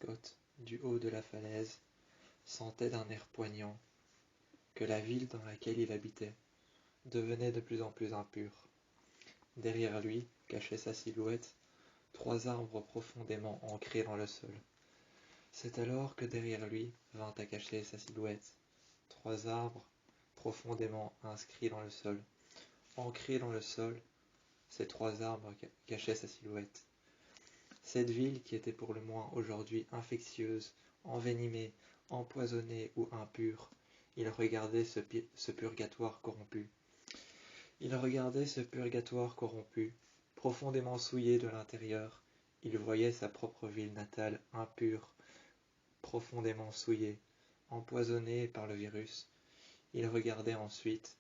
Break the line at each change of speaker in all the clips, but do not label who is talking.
Scott, du haut de la falaise, sentait d'un air poignant que la ville dans laquelle il habitait devenait de plus en plus impure. Derrière lui, cachait sa silhouette, 3 arbres profondément ancrés dans le sol. C'est alors que derrière lui vint à cacher sa silhouette, 3 arbres profondément inscrits dans le sol. Ancrés dans le sol, ces 3 arbres cachaient sa silhouette. Cette ville qui était pour le moins aujourd'hui infectieuse, envenimée, empoisonnée ou impure, il regardait ce purgatoire corrompu. Il regardait ce purgatoire corrompu, profondément souillé de l'intérieur. Il voyait sa propre ville natale impure, profondément souillée, empoisonnée par le virus. Il regardait ensuite,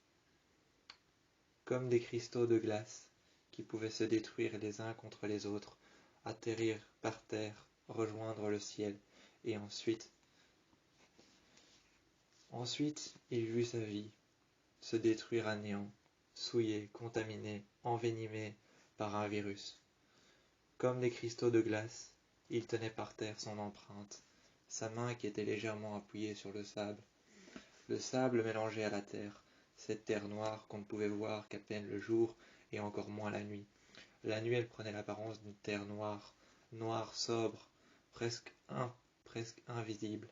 comme des cristaux de glace qui pouvaient se détruire les uns contre les autres, atterrir par terre, rejoindre le ciel, et ensuite, il vit sa vie se détruire à néant, souillée, contaminée, envenimée par un virus. Comme des cristaux de glace, il tenait par terre son empreinte, sa main qui était légèrement appuyée sur le sable mélangé à la terre, cette terre noire qu'on ne pouvait voir qu'à peine le jour et encore moins la nuit. La nuit, elle prenait l'apparence d'une terre noire, noire, sobre, presque invisible.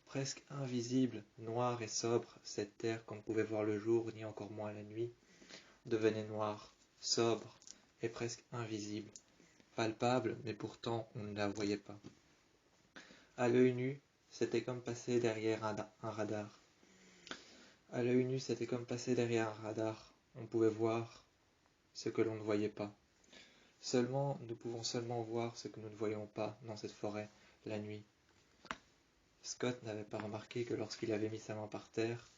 Presque invisible, noire et sobre, cette terre qu'on ne pouvait voir le jour ni encore moins la nuit, devenait noire, sobre et presque invisible, palpable, mais pourtant on ne la voyait pas. À l'œil nu, c'était comme passer derrière un radar. À l'œil nu, c'était comme passer derrière un radar. On pouvait voir ce que l'on ne voyait pas. Nous pouvons seulement voir ce que nous ne voyons pas dans cette forêt, la nuit. Scott n'avait pas remarqué que lorsqu'il avait mis sa main par terre,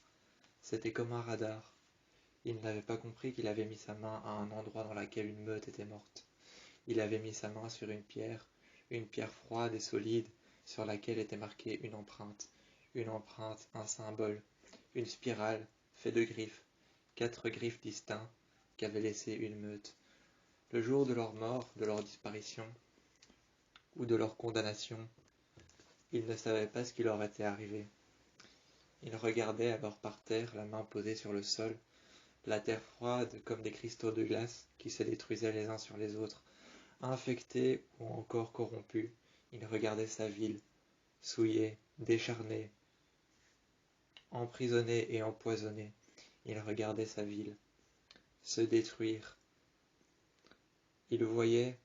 c'était comme un radar. Il n'avait pas compris qu'il avait mis sa main à un endroit dans lequel une meute était morte. Il avait mis sa main sur une pierre froide et solide, sur laquelle était marquée une empreinte, un symbole, une spirale, faite de griffes, 4 griffes distincts qu'avait laissé une meute. Le jour de leur mort, de leur disparition, ou de leur condamnation, ils ne savaient pas ce qui leur était arrivé. Ils regardaient alors par terre, la main posée sur le sol, la terre froide comme des cristaux de glace qui se détruisaient les uns sur les autres, infectés ou encore corrompus. Ils regardaient sa ville, souillée, décharnée, emprisonnée et empoisonnée. Ils regardaient sa ville se détruire. Ils voyaient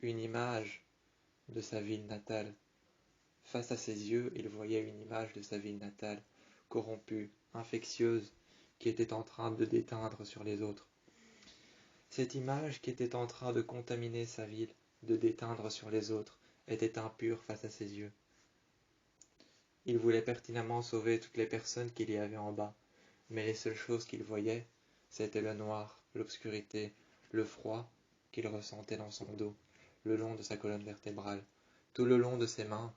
une image de sa ville natale. Face à ses yeux, il voyait une image de sa ville natale, corrompue, infectieuse, qui était en train de déteindre sur les autres. Cette image qui était en train de contaminer sa ville, de déteindre sur les autres, était impure face à ses yeux. Il voulait pertinemment sauver toutes les personnes qu'il y avait en bas, mais les seules choses qu'il voyait, c'était le noir, l'obscurité, le froid qu'il ressentait dans son dos, le long de sa colonne vertébrale, tout le long de ses mains,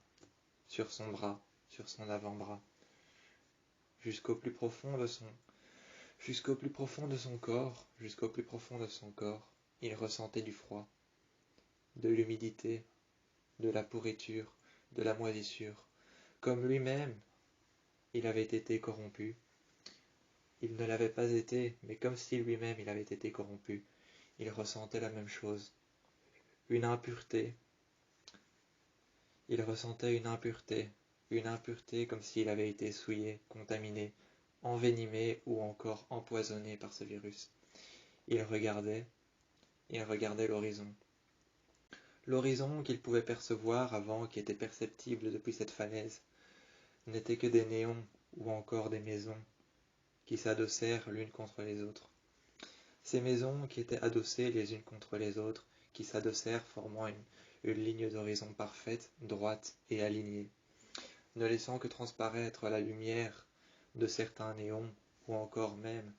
sur son bras, sur son avant-bras, jusqu'au plus profond de son corps, il ressentait du froid, de l'humidité, de la pourriture, de la moisissure. Comme lui-même, il avait été corrompu. Il ne l'avait pas été, mais comme si lui-même il avait été corrompu. Il ressentait la même chose. Une impureté. Il ressentait une impureté comme s'il avait été souillé, contaminé, envenimé ou encore empoisonné par ce virus. Il regardait l'horizon. L'horizon qu'il pouvait percevoir avant, qui était perceptible depuis cette falaise, n'était que des néons ou encore des maisons qui s'adossèrent l'une contre les autres. Ces maisons qui étaient adossées les unes contre les autres, qui s'adossèrent formant une ligne d'horizon parfaite, droite et alignée, ne laissant que transparaître la lumière de certains néons ou encore même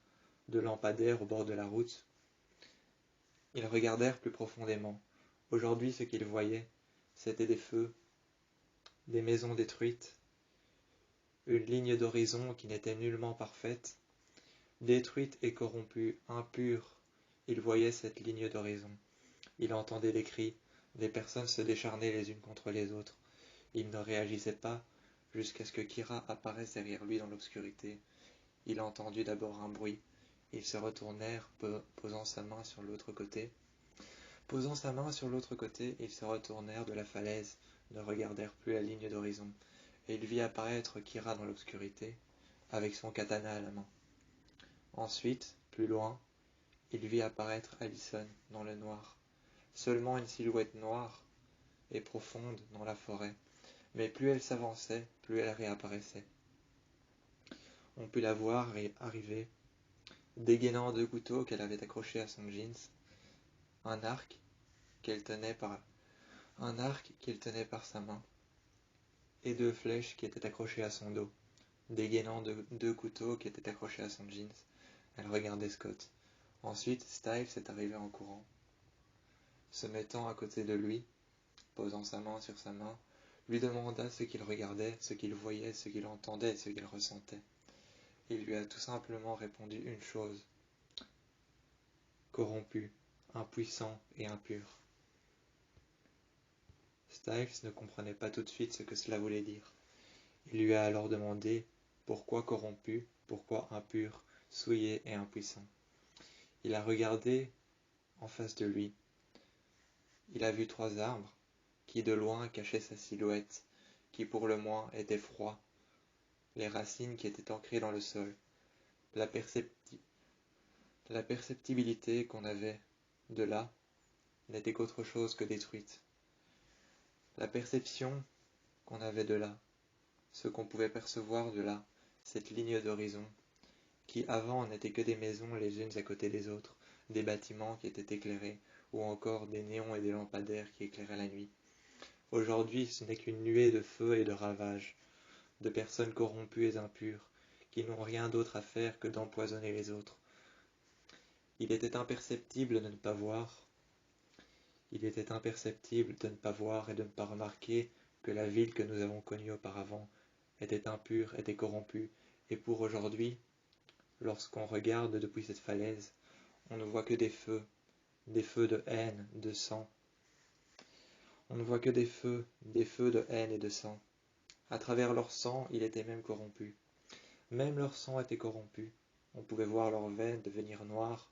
de lampadaires au bord de la route. Ils regardèrent plus profondément. Aujourd'hui, ce qu'ils voyaient, c'était des feux, des maisons détruites, une ligne d'horizon qui n'était nullement parfaite, détruite et corrompue, impure. Il voyait cette ligne d'horizon. Il entendait des cris, des personnes se décharner les unes contre les autres. Il ne réagissait pas jusqu'à ce que Kira apparaisse derrière lui dans l'obscurité. Il entendit d'abord un bruit. Ils se retournèrent, posant sa main sur l'autre côté. Posant sa main sur l'autre côté, ils se retournèrent de la falaise, ne regardèrent plus la ligne d'horizon, et il vit apparaître Kira dans l'obscurité, avec son katana à la main. Ensuite, plus loin, il vit apparaître Allison dans le noir. Seulement une silhouette noire et profonde dans la forêt, mais plus elle s'avançait, plus elle réapparaissait. On put la voir arriver, dégainant 2 couteaux qu'elle avait accrochés à son jeans, un arc qu'elle tenait par sa main, et 2 flèches qui étaient accrochées à son dos. Dégainant 2 couteaux qui étaient accrochés à son jeans, elle regardait Scott. Ensuite, Styles est arrivé en courant. Se mettant à côté de lui, posant sa main sur sa main, lui demanda ce qu'il regardait, ce qu'il voyait, ce qu'il entendait, ce qu'il ressentait. Il lui a tout simplement répondu une chose: corrompu, impuissant et impur. Styles ne comprenait pas tout de suite ce que cela voulait dire. Il lui a alors demandé pourquoi corrompu, pourquoi impur, souillé et impuissant. Il a regardé en face de lui. Il a vu 3 arbres qui de loin cachaient sa silhouette, qui pour le moins étaient froids, les racines qui étaient ancrées dans le sol, la perceptibilité qu'on avait de là n'était qu'autre chose que détruite. La perception qu'on avait de là, ce qu'on pouvait percevoir de là, cette ligne d'horizon, qui avant n'était que des maisons les unes à côté des autres, des bâtiments qui étaient éclairés, ou encore des néons et des lampadaires qui éclairaient la nuit. Aujourd'hui, ce n'est qu'une nuée de feu et de ravages, de personnes corrompues et impures, qui n'ont rien d'autre à faire que d'empoisonner les autres. Il était imperceptible de ne pas voir. Il était imperceptible de ne pas voir et de ne pas remarquer que la ville que nous avons connue auparavant était impure, était corrompue, et pour aujourd'hui, lorsqu'on regarde depuis cette falaise, on ne voit que des feux de haine, de sang. On ne voit que des feux de haine et de sang. À travers leur sang, il était même corrompu. Même leur sang était corrompu. On pouvait voir leurs veines devenir noires,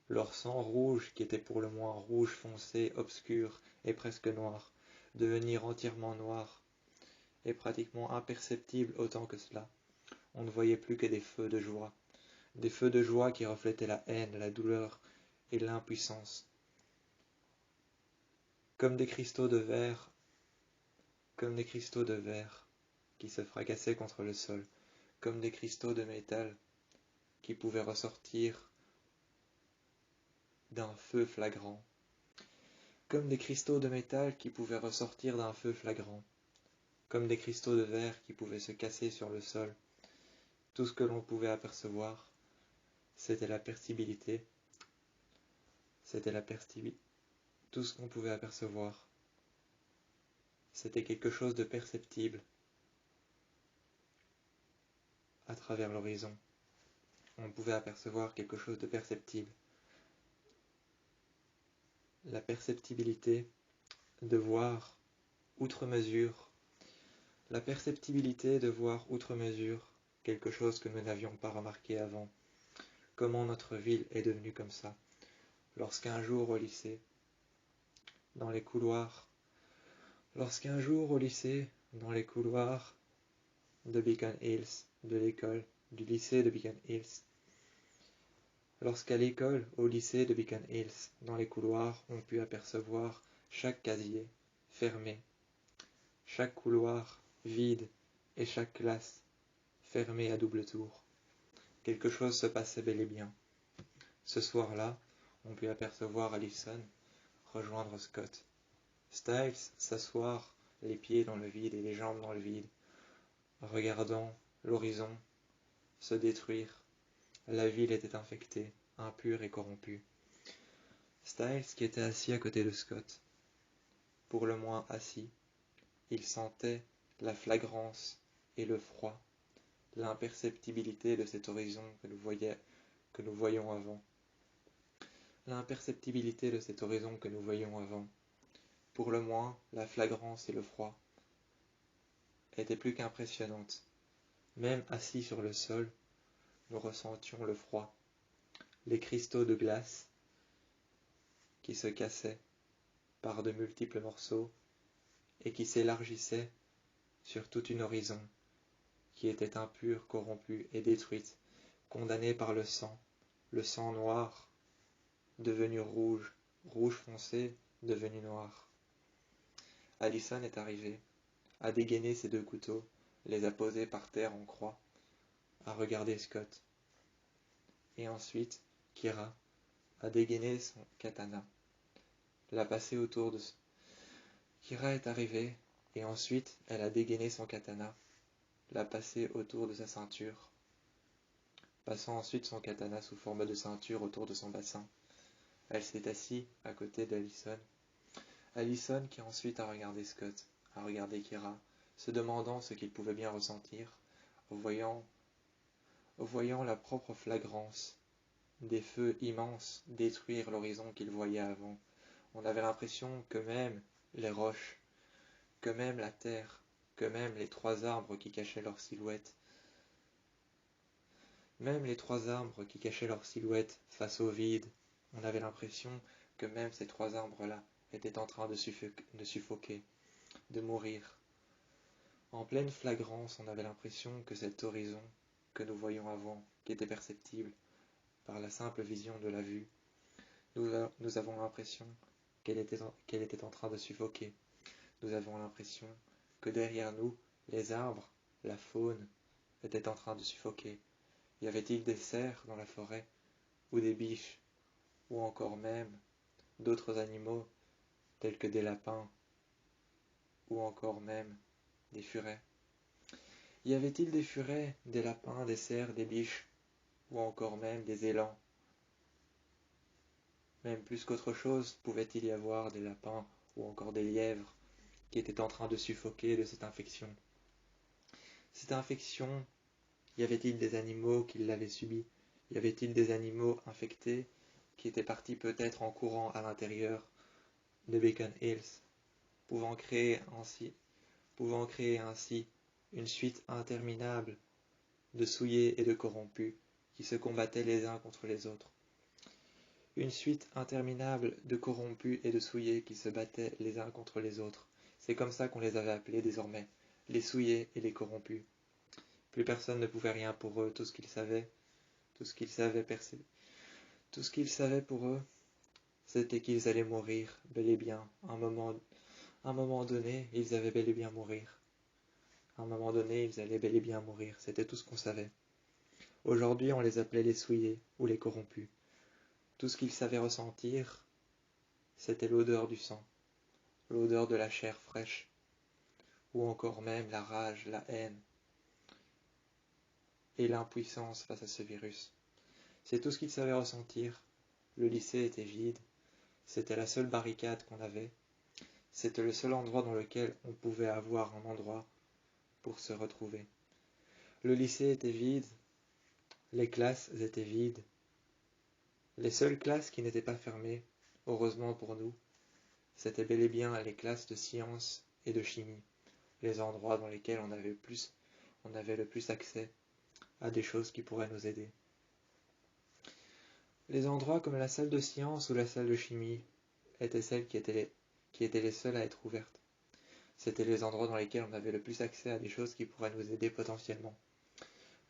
leur sang rouge, qui était pour le moins rouge foncé, obscur et presque noir, devenir entièrement noir, et pratiquement imperceptible autant que cela. On ne voyait plus que des feux de joie qui reflétaient la haine, la douleur et l'impuissance. Comme des cristaux de verre qui se fracassaient contre le sol, comme des cristaux de métal qui pouvaient ressortir d'un feu flagrant, comme des cristaux de métal qui pouvaient ressortir d'un feu flagrant, comme des cristaux de verre qui pouvaient se casser sur le sol. Tout ce que l'on pouvait apercevoir, c'était la perceptibilité, tout ce qu'on pouvait apercevoir, c'était quelque chose de perceptible à travers l'horizon. On pouvait apercevoir quelque chose de perceptible. La perceptibilité de voir outre mesure, quelque chose que nous n'avions pas remarqué avant. Comment notre ville est devenue comme ça. Lorsqu'un jour au lycée, dans les couloirs de Beacon Hills, de l'école, du lycée de Beacon Hills, au lycée de Beacon Hills, dans les couloirs, on put apercevoir chaque casier fermé, chaque couloir vide et chaque classe fermée à double tour. Quelque chose se passait bel et bien. Ce soir-là, on put apercevoir Allison rejoindre Scott. Styles s'asseoir, les pieds dans le vide et les jambes dans le vide, regardant l'horizon se détruire. La ville était infectée, impure et corrompue. Styles, qui était assis à côté de Scott, pour le moins assis, il sentait la flagrance et le froid, l'imperceptibilité de cet horizon que nous voyions avant. L'imperceptibilité de cet horizon que nous voyions avant. Pour le moins, la flagrance et le froid. était plus qu'impressionnante. Même assis sur le sol, nous ressentions le froid, les cristaux de glace qui se cassaient par de multiples morceaux et qui s'élargissaient sur tout un horizon qui était impure, corrompue et détruite, condamnée par le sang noir, devenu rouge, rouge foncé, devenu noir. Allison est arrivée, a dégainé ses 2 couteaux, les a posés par terre en croix, a regardé Scott. Et ensuite, Kira a dégainé son katana, l'a passé autour de... Kira est arrivée, et ensuite elle a dégainé son katana, l'a passé autour de sa ceinture, passant ensuite son katana sous forme de ceinture autour de son bassin. Elle s'est assise à côté d'Allison. Allison qui ensuite a regardé Scott, a regardé Kira, se demandant ce qu'il pouvait bien ressentir, voyant la propre flagrance des feux immenses détruire l'horizon qu'il voyait avant. On avait l'impression que même les roches, que même la terre, que même les 3 arbres qui cachaient leur silhouette, face au vide, on avait l'impression que même ces 3 arbres-là étaient en train de suffoquer, de mourir. En pleine flagrance, on avait l'impression que cet horizon que nous voyions avant, qui était perceptible par la simple vision de la vue, nous avons l'impression qu'elle était en train de suffoquer. Nous avons l'impression que derrière nous, les arbres, la faune, étaient en train de suffoquer. Y avait-il des cerfs dans la forêt, ou des biches, ou encore même d'autres animaux, tels que des lapins, ou encore même des furets? Y avait-il des furets, des lapins, des cerfs, des biches, ou encore même des élans? Même plus qu'autre chose, pouvait-il y avoir des lapins, ou encore des lièvres, qui étaient en train de suffoquer de cette infection? Cette infection, y avait-il des animaux qui l'avaient subie? Y avait-il des animaux infectés qui étaient partis peut-être en courant à l'intérieur de Beacon Hills, pouvant créer ainsi une suite interminable de souillés et de corrompus qui se combattaient les uns contre les autres? Une suite interminable de corrompus et de souillés qui se battaient les uns contre les autres. C'est comme ça qu'on les avait appelés désormais, les souillés et les corrompus. Plus personne ne pouvait rien pour eux, tout ce qu'ils savaient pour eux, c'était qu'ils allaient mourir, bel et bien. À un moment donné, ils allaient bel et bien mourir. C'était tout ce qu'on savait. Aujourd'hui, on les appelait les souillés ou les corrompus. Tout ce qu'ils savaient ressentir, c'était l'odeur du sang, l'odeur de la chair fraîche, ou encore même la rage, la haine et l'impuissance face à ce virus. C'est tout ce qu'ils savaient ressentir. Le lycée était vide, c'était la seule barricade qu'on avait, c'était le seul endroit dans lequel on pouvait avoir un endroit pour se retrouver. Le lycée était vide, les classes étaient vides. Les seules classes qui n'étaient pas fermées, heureusement pour nous, c'était bel et bien les classes de sciences et de chimie, les endroits dans lesquels on avait le plus accès à des choses qui pourraient nous aider. Les endroits comme la salle de sciences ou la salle de chimie étaient celles qui étaient les seules à être ouvertes. C'étaient les endroits dans lesquels on avait le plus accès à des choses qui pourraient nous aider potentiellement.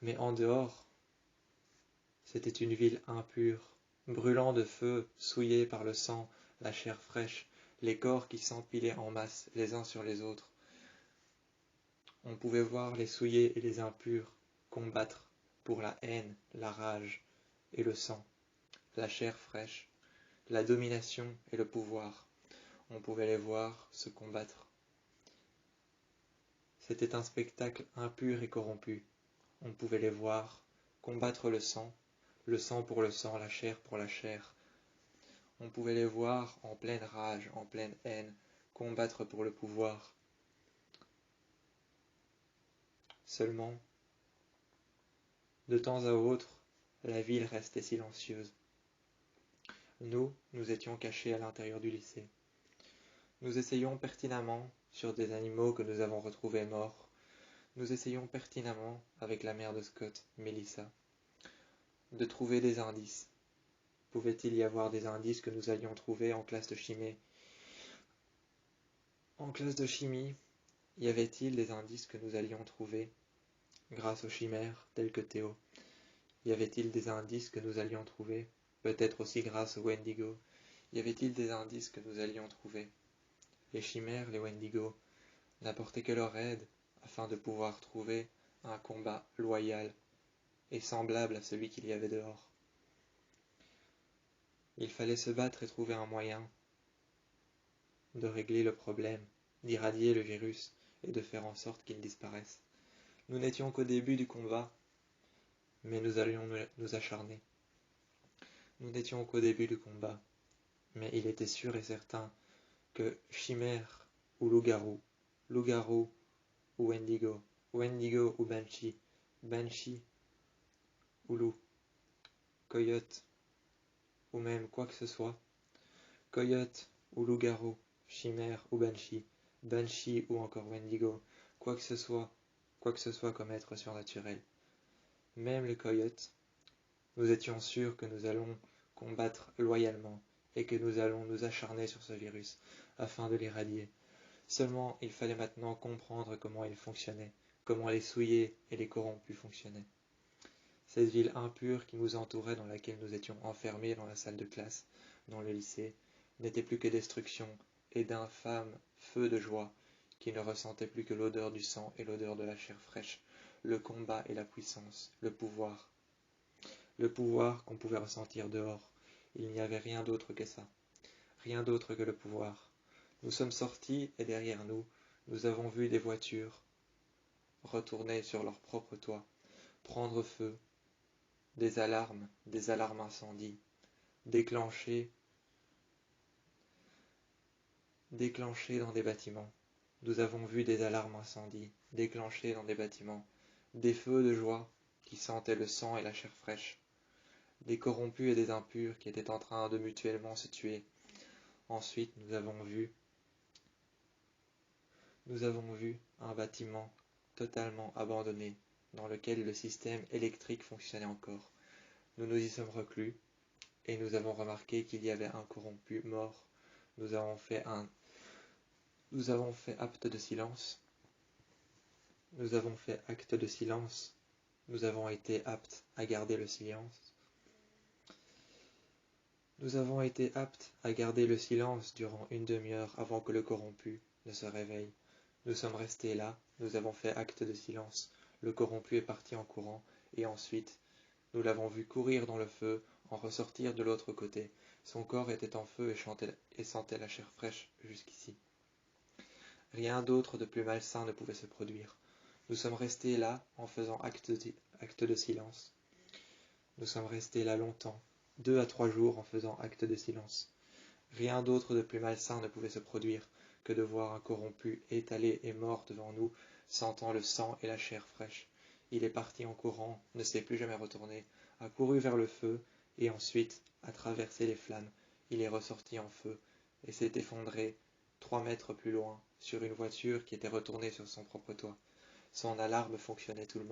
Mais en dehors, c'était une ville impure, brûlant de feu, souillée par le sang, la chair fraîche, les corps qui s'empilaient en masse les uns sur les autres. On pouvait voir les souillés et les impurs combattre pour la haine, la rage et le sang, la chair fraîche, la domination et le pouvoir. On pouvait les voir se combattre. C'était un spectacle impur et corrompu. On pouvait les voir combattre le sang pour le sang, la chair pour la chair. On pouvait les voir en pleine rage, en pleine haine, combattre pour le pouvoir. Seulement, de temps à autre, la ville restait silencieuse. Nous étions cachés à l'intérieur du lycée. Nous essayions pertinemment, sur des animaux que nous avons retrouvés morts, Nous essayons pertinemment, avec la mère de Scott, Melissa, de trouver des indices. Pouvait-il y avoir des indices que nous allions trouver en classe de chimie? En classe de chimie, y avait-il des indices que nous allions trouver grâce aux chimères telles que Théo? Y avait-il des indices que nous allions trouver, peut-être aussi grâce aux Wendigo? Y avait-il des indices que nous allions trouver? Les chimères, les Wendigo, n'apportaient que leur aide afin de pouvoir trouver un combat loyal et semblable à celui qu'il y avait dehors. Il fallait se battre et trouver un moyen de régler le problème, d'irradier le virus et de faire en sorte qu'il disparaisse. Nous n'étions qu'au début du combat, mais nous allions nous acharner. Nous n'étions qu'au début du combat, mais il était sûr et certain que chimère ou loup-garou, loup-garou ou Wendigo, Wendigo ou Banshee, Banshee ou loup, coyote ou même quoi que ce soit, coyote ou loup-garou, chimère ou Banshee, Banshee ou encore Wendigo, quoi que ce soit comme être surnaturel. Même le coyote, nous étions sûrs que nous allons combattre loyalement et que nous allons nous acharner sur ce virus afin de l'éradier. Seulement, il fallait maintenant comprendre comment il fonctionnait, comment les souillés et les corrompus fonctionnaient. Cette ville impure qui nous entourait, dans laquelle nous étions enfermés dans la salle de classe, dans le lycée, n'était plus que destruction et d'infâmes feux de joie qui ne ressentaient plus que l'odeur du sang et l'odeur de la chair fraîche, le combat et la puissance, le pouvoir qu'on pouvait ressentir dehors. Il n'y avait rien d'autre que ça, rien d'autre que le pouvoir. Nous sommes sortis et derrière nous, nous avons vu des voitures retourner sur leur propre toit, prendre feu, des alarmes incendie, déclenchées dans des bâtiments. Nous avons vu des alarmes incendie déclenchées dans des bâtiments, des feux de joie qui sentaient le sang et la chair fraîche, des corrompus et des impurs qui étaient en train de mutuellement se tuer. Ensuite, nous avons vu un bâtiment totalement abandonné, dans lequel le système électrique fonctionnait encore. Nous nous y sommes reclus, et nous avons remarqué qu'il y avait un corrompu mort. Nous avons fait acte de silence. Nous avons fait acte de silence. Nous avons été aptes à garder le silence. Nous avons été aptes à garder le silence durant une demi-heure avant que le corrompu ne se réveille. Nous sommes restés là, nous avons fait acte de silence. Le corrompu est parti en courant, et ensuite, nous l'avons vu courir dans le feu, en ressortir de l'autre côté. Son corps était en feu et sentait la chair fraîche jusqu'ici. Rien d'autre de plus malsain ne pouvait se produire. Nous sommes restés là en faisant acte de silence. Nous sommes restés là longtemps, 2 à 3 jours en faisant acte de silence. Rien d'autre de plus malsain ne pouvait se produire que de voir un corrompu étalé et mort devant nous, sentant le sang et la chair fraîche. Il est parti en courant, ne s'est plus jamais retourné, a couru vers le feu, et ensuite a traversé les flammes. Il est ressorti en feu, et s'est effondré 3 mètres plus loin, sur une voiture qui était retournée sur son propre toit. Son alarme fonctionnait tout le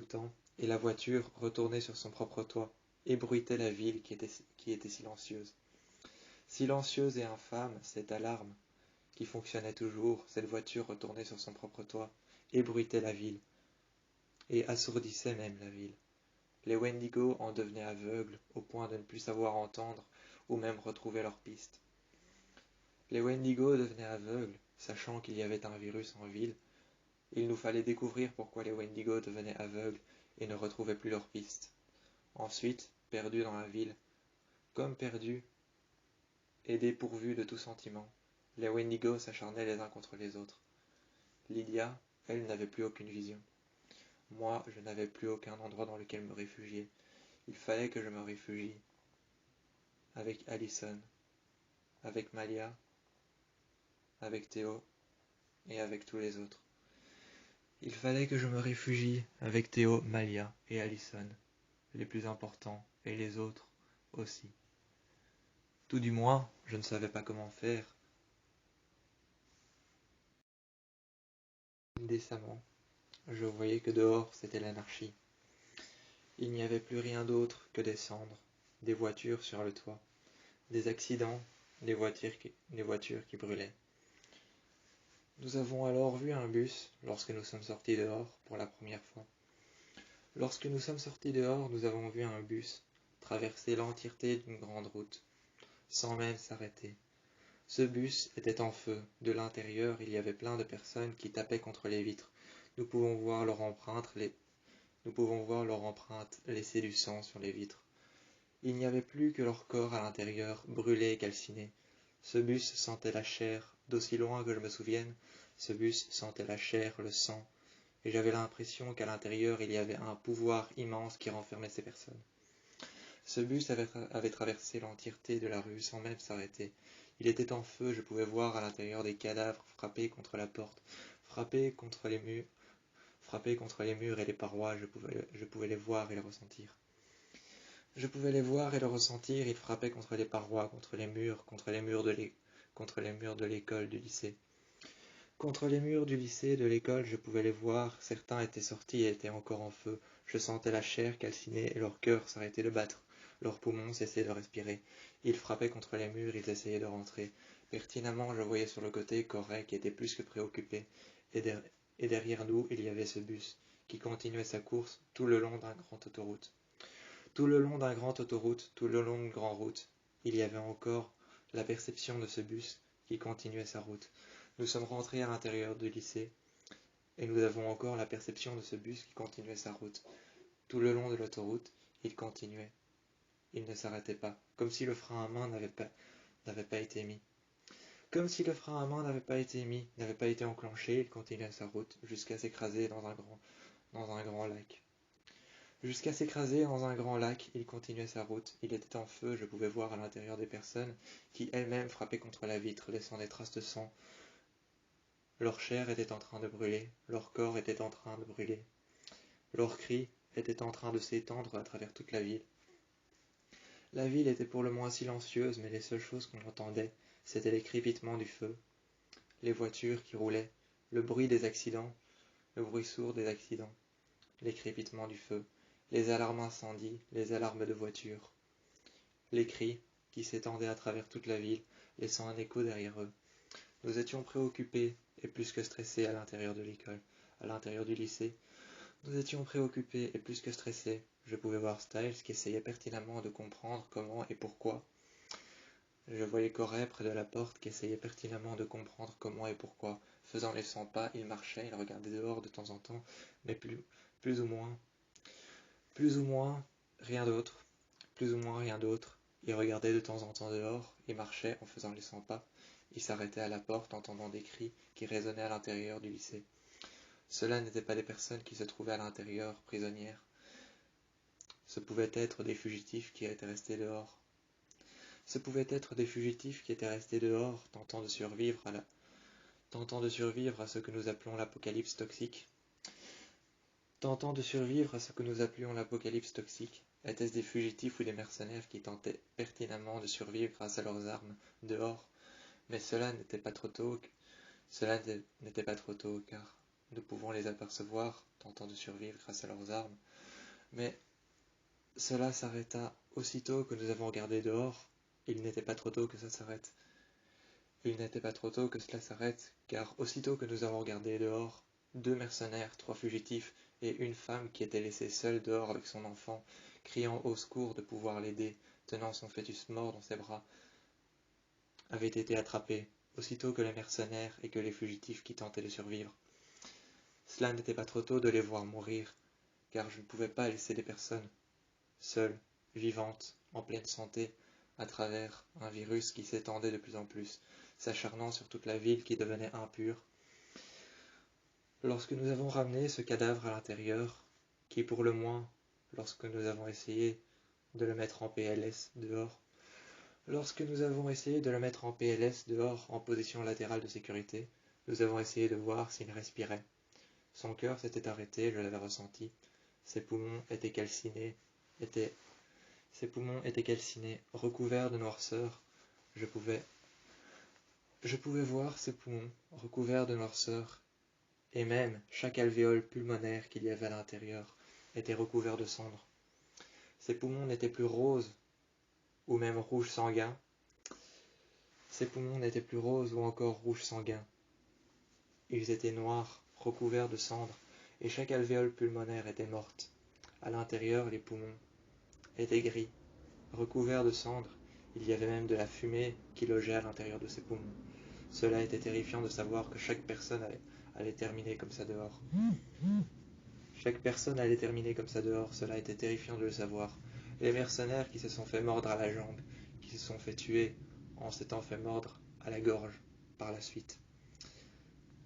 temps, et la voiture, retournée sur son propre toit, ébruitait la ville qui était silencieuse. Silencieuse et infâme, cette alarme, qui fonctionnait toujours, cette voiture retournée sur son propre toit, ébruitait la ville, et assourdissait même la ville. Les Wendigo en devenaient aveugles, au point de ne plus savoir entendre, ou même retrouver leur piste. Les Wendigo devenaient aveugles, sachant qu'il y avait un virus en ville. Il nous fallait découvrir pourquoi les Wendigo devenaient aveugles et ne retrouvaient plus leur piste. Ensuite, perdus dans la ville, comme perdus et dépourvus de tout sentiment, les Wendigo s'acharnaient les uns contre les autres. Lydia, elle, n'avait plus aucune vision. Moi, je n'avais plus aucun endroit dans lequel me réfugier. Il fallait que je me réfugie avec Allison, avec Malia, avec Théo et avec tous les autres. Il fallait que je me réfugie avec Théo, Malia et Allison, les plus importants, et les autres aussi. Tout du moins, je ne savais pas comment faire, Décemment, je voyais que dehors c'était l'anarchie. Il n'y avait plus rien d'autre que des cendres, des voitures sur le toit, des accidents, des voitures qui brûlaient. Nous avons alors vu un bus lorsque nous sommes sortis dehors pour la première fois. Lorsque nous sommes sortis dehors, nous avons vu un bus traverser l'entièreté d'une grande route, sans même s'arrêter. Ce bus était en feu. De l'intérieur, il y avait plein de personnes qui tapaient contre les vitres. Nous pouvons voir leur empreinte laisser du sang sur les vitres. Il n'y avait plus que leur corps à l'intérieur, brûlé et calciné. Ce bus sentait la chair, d'aussi loin que je me souvienne, ce bus sentait la chair, le sang, et j'avais l'impression qu'à l'intérieur il y avait un pouvoir immense qui renfermait ces personnes. Ce bus avait traversé l'entièreté de la rue sans même s'arrêter. Il était en feu, je pouvais voir à l'intérieur des cadavres frappés contre la porte, frappés contre les murs et les parois, je pouvais les voir et les ressentir. Je pouvais les voir et le ressentir, ils frappaient contre les parois, contre les murs de l'école, du lycée. Contre les murs du lycée, de l'école, je pouvais les voir, certains étaient sortis et étaient encore en feu. Je sentais la chair calciner et leur cœur s'arrêter de battre. Leurs poumons cessaient de respirer. Ils frappaient contre les murs, ils essayaient de rentrer. Pertinemment, je voyais sur le côté Corée qui était plus que préoccupé. Et derrière nous, il y avait ce bus, qui continuait sa course tout le long d'un grand autoroute. Tout le long d'une grande route, il y avait encore la perception de ce bus qui continuait sa route. Nous sommes rentrés à l'intérieur du lycée et nous avons encore la perception de ce bus qui continuait sa route. Tout le long de l'autoroute, il continuait. Il ne s'arrêtait pas, comme si le frein à main n'avait pas été mis. Comme si le frein à main n'avait pas été enclenché, il continuait sa route jusqu'à s'écraser dans un grand lac. Jusqu'à s'écraser dans un grand lac, il continuait sa route. Il était en feu, je pouvais voir à l'intérieur des personnes qui elles-mêmes frappaient contre la vitre, laissant des traces de sang. Leur chair était en train de brûler, leur corps était en train de brûler. Leurs cris étaient en train de s'étendre à travers toute la ville. La ville était pour le moins silencieuse, mais les seules choses qu'on entendait, c'était les crépitements du feu, les voitures qui roulaient, le bruit des accidents, le bruit sourd des accidents, les crépitements du feu, les alarmes incendies, les alarmes de voitures, les cris qui s'étendaient à travers toute la ville, laissant un écho derrière eux. Nous étions préoccupés et plus que stressés à l'intérieur de l'école, à l'intérieur du lycée. Nous étions préoccupés et plus que stressés. Je pouvais voir Styles qui essayait pertinemment de comprendre comment et pourquoi. Je voyais Corey près de la porte qui essayait pertinemment de comprendre comment et pourquoi. Faisant les 100 pas, il marchait, il regardait dehors de temps en temps, mais plus ou moins rien d'autre. Plus ou moins rien d'autre. Il regardait de temps en temps dehors, il marchait en faisant les 100 pas. Il s'arrêtait à la porte, entendant des cris qui résonnaient à l'intérieur du lycée. Cela n'étaient pas des personnes qui se trouvaient à l'intérieur, prisonnières. Ce pouvaient être des fugitifs qui étaient restés dehors. Tentant de survivre à ce que nous appelons l'apocalypse toxique. Étaient-ce des fugitifs ou des mercenaires qui tentaient pertinemment de survivre grâce à leurs armes dehors? Mais cela n'était pas trop tôt, car nous pouvons les apercevoir tentant de survivre grâce à leurs armes. Mais cela s'arrêta aussitôt que nous avons regardé dehors. Il n'était pas trop tôt que cela s'arrête, car aussitôt que nous avons regardé dehors, 2 mercenaires, 3 fugitifs et une femme qui était laissée seule dehors avec son enfant, criant au secours de pouvoir l'aider, tenant son fœtus mort dans ses bras, avaient été attrapés, aussitôt que les mercenaires et que les fugitifs qui tentaient de survivre. Cela n'était pas trop tôt de les voir mourir, car je ne pouvais pas laisser des personnes seules, vivantes, en pleine santé, à travers un virus qui s'étendait de plus en plus, s'acharnant sur toute la ville qui devenait impure. Lorsque nous avons ramené ce cadavre à l'intérieur, qui pour le moins, lorsque nous avons essayé de le mettre en PLS dehors, en position latérale de sécurité, nous avons essayé de voir s'il respirait. Son cœur s'était arrêté, je l'avais ressenti. Ses poumons étaient calcinés, recouverts de noirceur. Je pouvais voir ses poumons recouverts de noirceur et même chaque alvéole pulmonaire qu'il y avait à l'intérieur était recouvert de cendres. Ses poumons n'étaient plus roses ou même rouge sanguin. Ses poumons n'étaient plus roses ou encore rouge sanguin. Ils étaient noirs, recouverts de cendres, et chaque alvéole pulmonaire était morte. À l'intérieur, les poumons étaient gris, recouverts de cendres. Il y avait même de la fumée qui logeait à l'intérieur de ses poumons. Cela était terrifiant de savoir que chaque personne allait terminer comme ça dehors. Chaque personne allait terminer comme ça dehors, cela était terrifiant de le savoir. Les mercenaires qui se sont fait mordre à la jambe, qui se sont fait tuer en s'étant fait mordre à la gorge par la suite.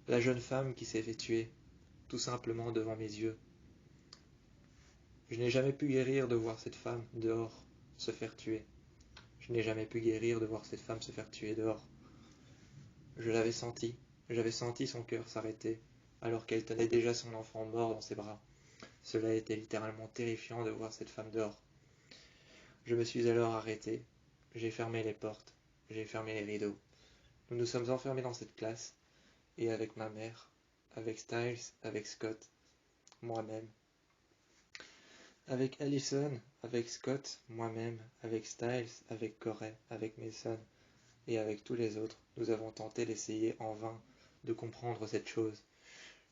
La jeune femme qui s'est fait tuer, tout simplement devant mes yeux. Je n'ai jamais pu guérir de voir cette femme dehors se faire tuer. Je n'ai jamais pu guérir de voir cette femme se faire tuer dehors. Je l'avais senti, j'avais senti son cœur s'arrêter, alors qu'elle tenait déjà son enfant mort dans ses bras. Cela était littéralement terrifiant de voir cette femme dehors. Je me suis alors arrêté, j'ai fermé les portes, j'ai fermé les rideaux. Nous nous sommes enfermés dans cette classe, et avec ma mère, avec Styles, avec Scott, moi-même. Avec Allison, avec Scott, moi-même, avec Styles, avec Corey, avec Mason, et avec tous les autres, nous avons tenté d'essayer en vain de comprendre cette chose,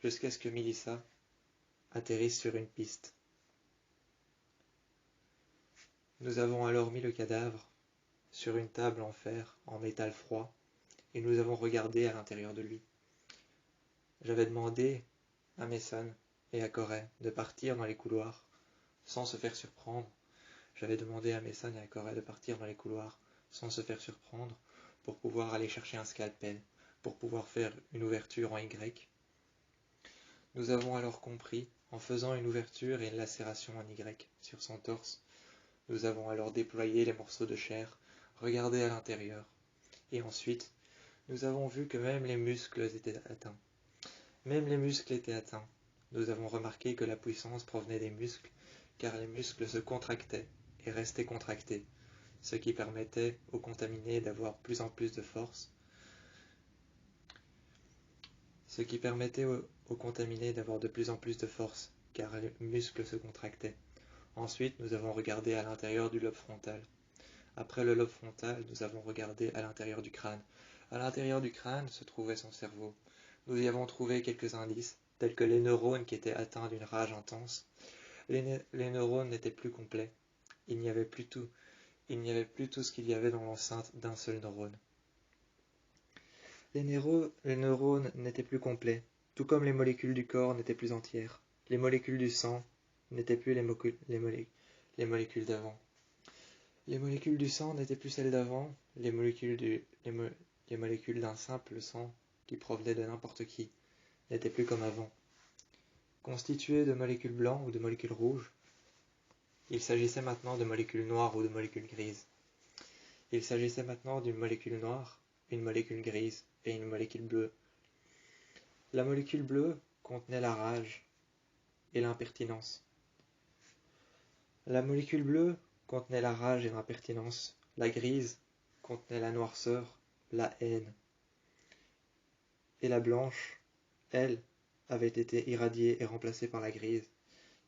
jusqu'à ce que Melissa atterrisse sur une piste. Nous avons alors mis le cadavre sur une table en fer, en métal froid, et nous avons regardé à l'intérieur de lui. J'avais demandé à Mason et à Corey de partir dans les couloirs, sans se faire surprendre. J'avais demandé à Mason et à Corey de partir dans les couloirs, sans se faire surprendre, pour pouvoir aller chercher un scalpel, pour pouvoir faire une ouverture en Y. Nous avons alors compris, en faisant une ouverture et une lacération en Y sur son torse. Nous avons alors déployé les morceaux de chair, regardé à l'intérieur, et ensuite, nous avons vu que même les muscles étaient atteints. Même les muscles étaient atteints. Nous avons remarqué que la puissance provenait des muscles, car les muscles se contractaient et restaient contractés, ce qui permettait aux contaminés d'avoir plus en plus de force, de plus en plus de force, car les muscles se contractaient. Ensuite, nous avons regardé à l'intérieur du lobe frontal. Après le lobe frontal, nous avons regardé à l'intérieur du crâne. À l'intérieur du crâne se trouvait son cerveau. Nous y avons trouvé quelques indices, tels que les neurones qui étaient atteints d'une rage intense. Les neurones n'étaient plus complets. Il n'y avait plus tout ce qu'il y avait dans l'enceinte d'un seul neurone. Les neurones n'étaient plus complets, tout comme les molécules du corps n'étaient plus entières. Les molécules du sang n'étaient plus les molécules d'avant. Les molécules du sang n'étaient plus celles d'avant, les molécules d'un simple sang qui provenait de n'importe qui n'étaient plus comme avant. Constituées de molécules blancs ou de molécules rouges, il s'agissait maintenant de molécules noires ou de molécules grises. Il s'agissait maintenant d'une molécule noire, une molécule grise et une molécule bleue. La molécule bleue contenait la rage et l'impertinence. La molécule bleue contenait la rage et l'impertinence. La grise contenait la noirceur, la haine. Et la blanche, elle, avait été irradiée et remplacée par la grise,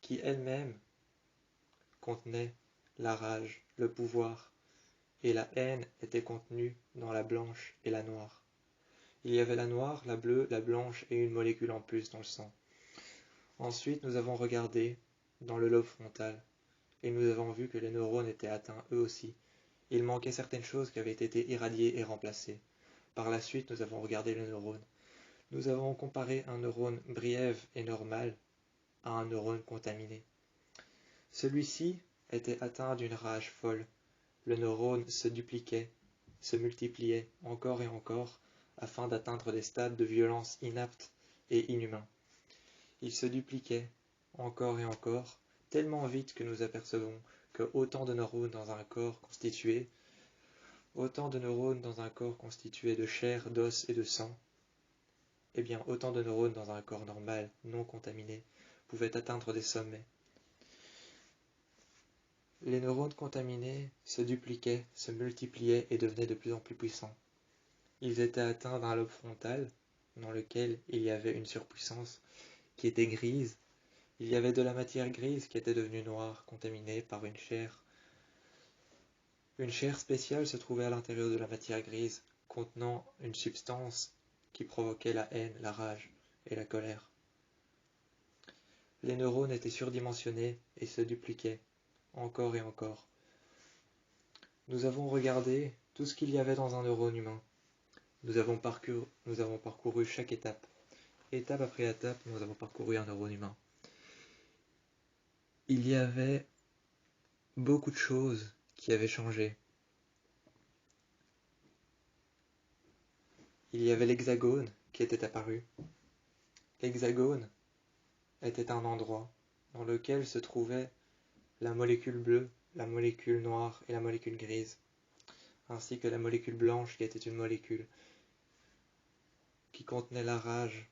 qui elle-même contenait la rage, le pouvoir, et la haine était contenue dans la blanche et la noire. Il y avait la noire, la bleue, la blanche et une molécule en plus dans le sang. Ensuite, nous avons regardé dans le lobe frontal, et nous avons vu que les neurones étaient atteints eux aussi. Il manquait certaines choses qui avaient été irradiées et remplacées. Par la suite, nous avons regardé les neurones. Nous avons comparé un neurone briève et normal à un neurone contaminé. Celui-ci était atteint d'une rage folle. Le neurone se dupliquait, se multipliait encore et encore, afin d'atteindre des stades de violence inaptes et inhumains. Il se dupliquait encore et encore, tellement vite que nous apercevons que autant de neurones dans un corps constitué de chair, d'os et de sang, eh bien autant de neurones dans un corps normal, non contaminé, pouvaient atteindre des sommets. Les neurones contaminés se dupliquaient, se multipliaient et devenaient de plus en plus puissants. Ils étaient atteints d'un lobe frontal dans lequel il y avait une surpuissance qui était grise. Il y avait de la matière grise qui était devenue noire, contaminée par une chair. Une chair spéciale se trouvait à l'intérieur de la matière grise, contenant une substance qui provoquait la haine, la rage et la colère. Les neurones étaient surdimensionnés et se dupliquaient, encore et encore. Nous avons regardé tout ce qu'il y avait dans un neurone humain. Nous avons parcouru chaque étape. Étape après étape, nous avons parcouru un neurone humain. Il y avait beaucoup de choses qui avaient changé. Il y avait l'hexagone qui était apparu. L'hexagone était un endroit dans lequel se trouvait la molécule bleue, la molécule noire et la molécule grise, ainsi que la molécule blanche qui était une molécule qui contenait la rage.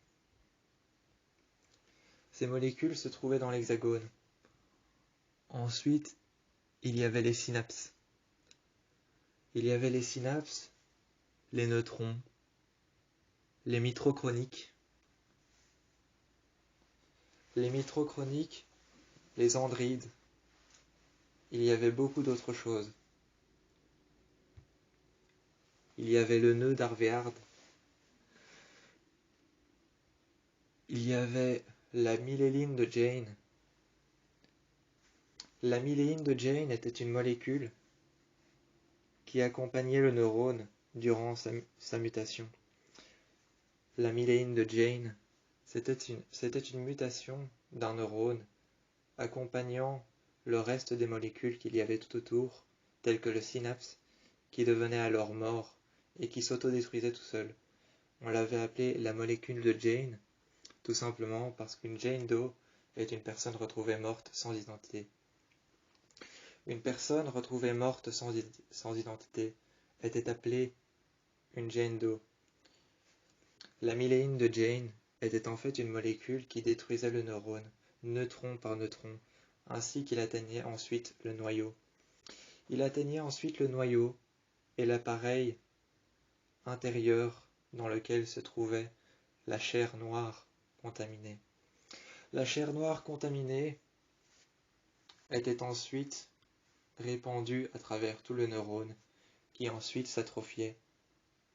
Ces molécules se trouvaient dans l'hexagone. Ensuite, il y avait les synapses. Il y avait les synapses, les neutrons, les mitrochroniques, les andrides. Il y avait beaucoup d'autres choses. Il y avait le nœud d'Harvard. Il y avait la myéline de Jane. La myéline de Jane était une molécule qui accompagnait le neurone durant sa mutation. La myéline de Jane, c'était une mutation d'un neurone accompagnant le reste des molécules qu'il y avait tout autour, telles que le synapse, qui devenait alors mort et qui s'autodétruisait tout seul. On l'avait appelé la molécule de Jane, tout simplement parce qu'une Jane Doe est une personne retrouvée morte sans identité. Une personne retrouvée morte sans identité était appelée une Jane Doe. La myéline de Jane était en fait une molécule qui détruisait le neurone, neutron par neutron, ainsi qu'il atteignait ensuite le noyau. Il atteignait ensuite le noyau et l'appareil intérieur dans lequel se trouvait la chair noire contaminée. La chair noire contaminée était ensuite répandue à travers tout le neurone, qui ensuite s'atrophiait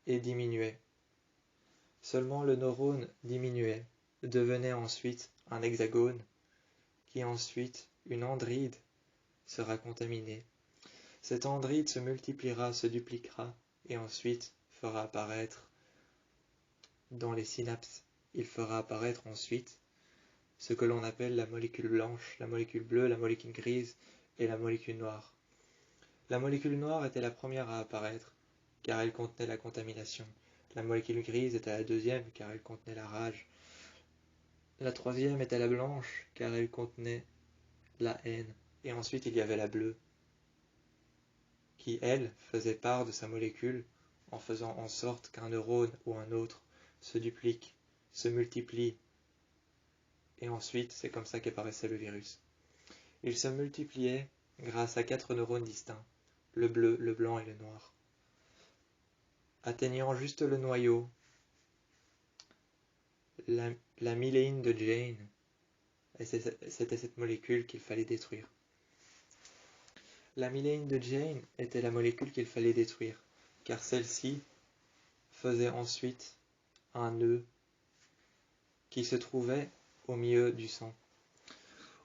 et diminuait. Seulement le neurone diminuait, devenait ensuite un hexagone, qui ensuite, une andride, sera contaminée. Cette andride se multipliera, se dupliquera, et ensuite fera apparaître dans les synapses, il fera apparaître ensuite ce que l'on appelle la molécule blanche, la molécule bleue, la molécule grise et la molécule noire. La molécule noire était la première à apparaître, car elle contenait la contamination. La molécule grise était la deuxième, car elle contenait la rage. La troisième était la blanche, car elle contenait la haine. Et ensuite il y avait la bleue, qui, elle, faisait part de sa molécule en faisant en sorte qu'un neurone ou un autre se duplique, se multiplie. Et ensuite, c'est comme ça qu'apparaissait le virus. Il se multipliait grâce à 4 neurones distincts, le bleu, le blanc et le noir. Atteignant juste le noyau, la myéline de Jane, c'était cette molécule qu'il fallait détruire. La myéline de Jane était la molécule qu'il fallait détruire, car celle-ci faisait ensuite un nœud qui se trouvait au milieu du sang.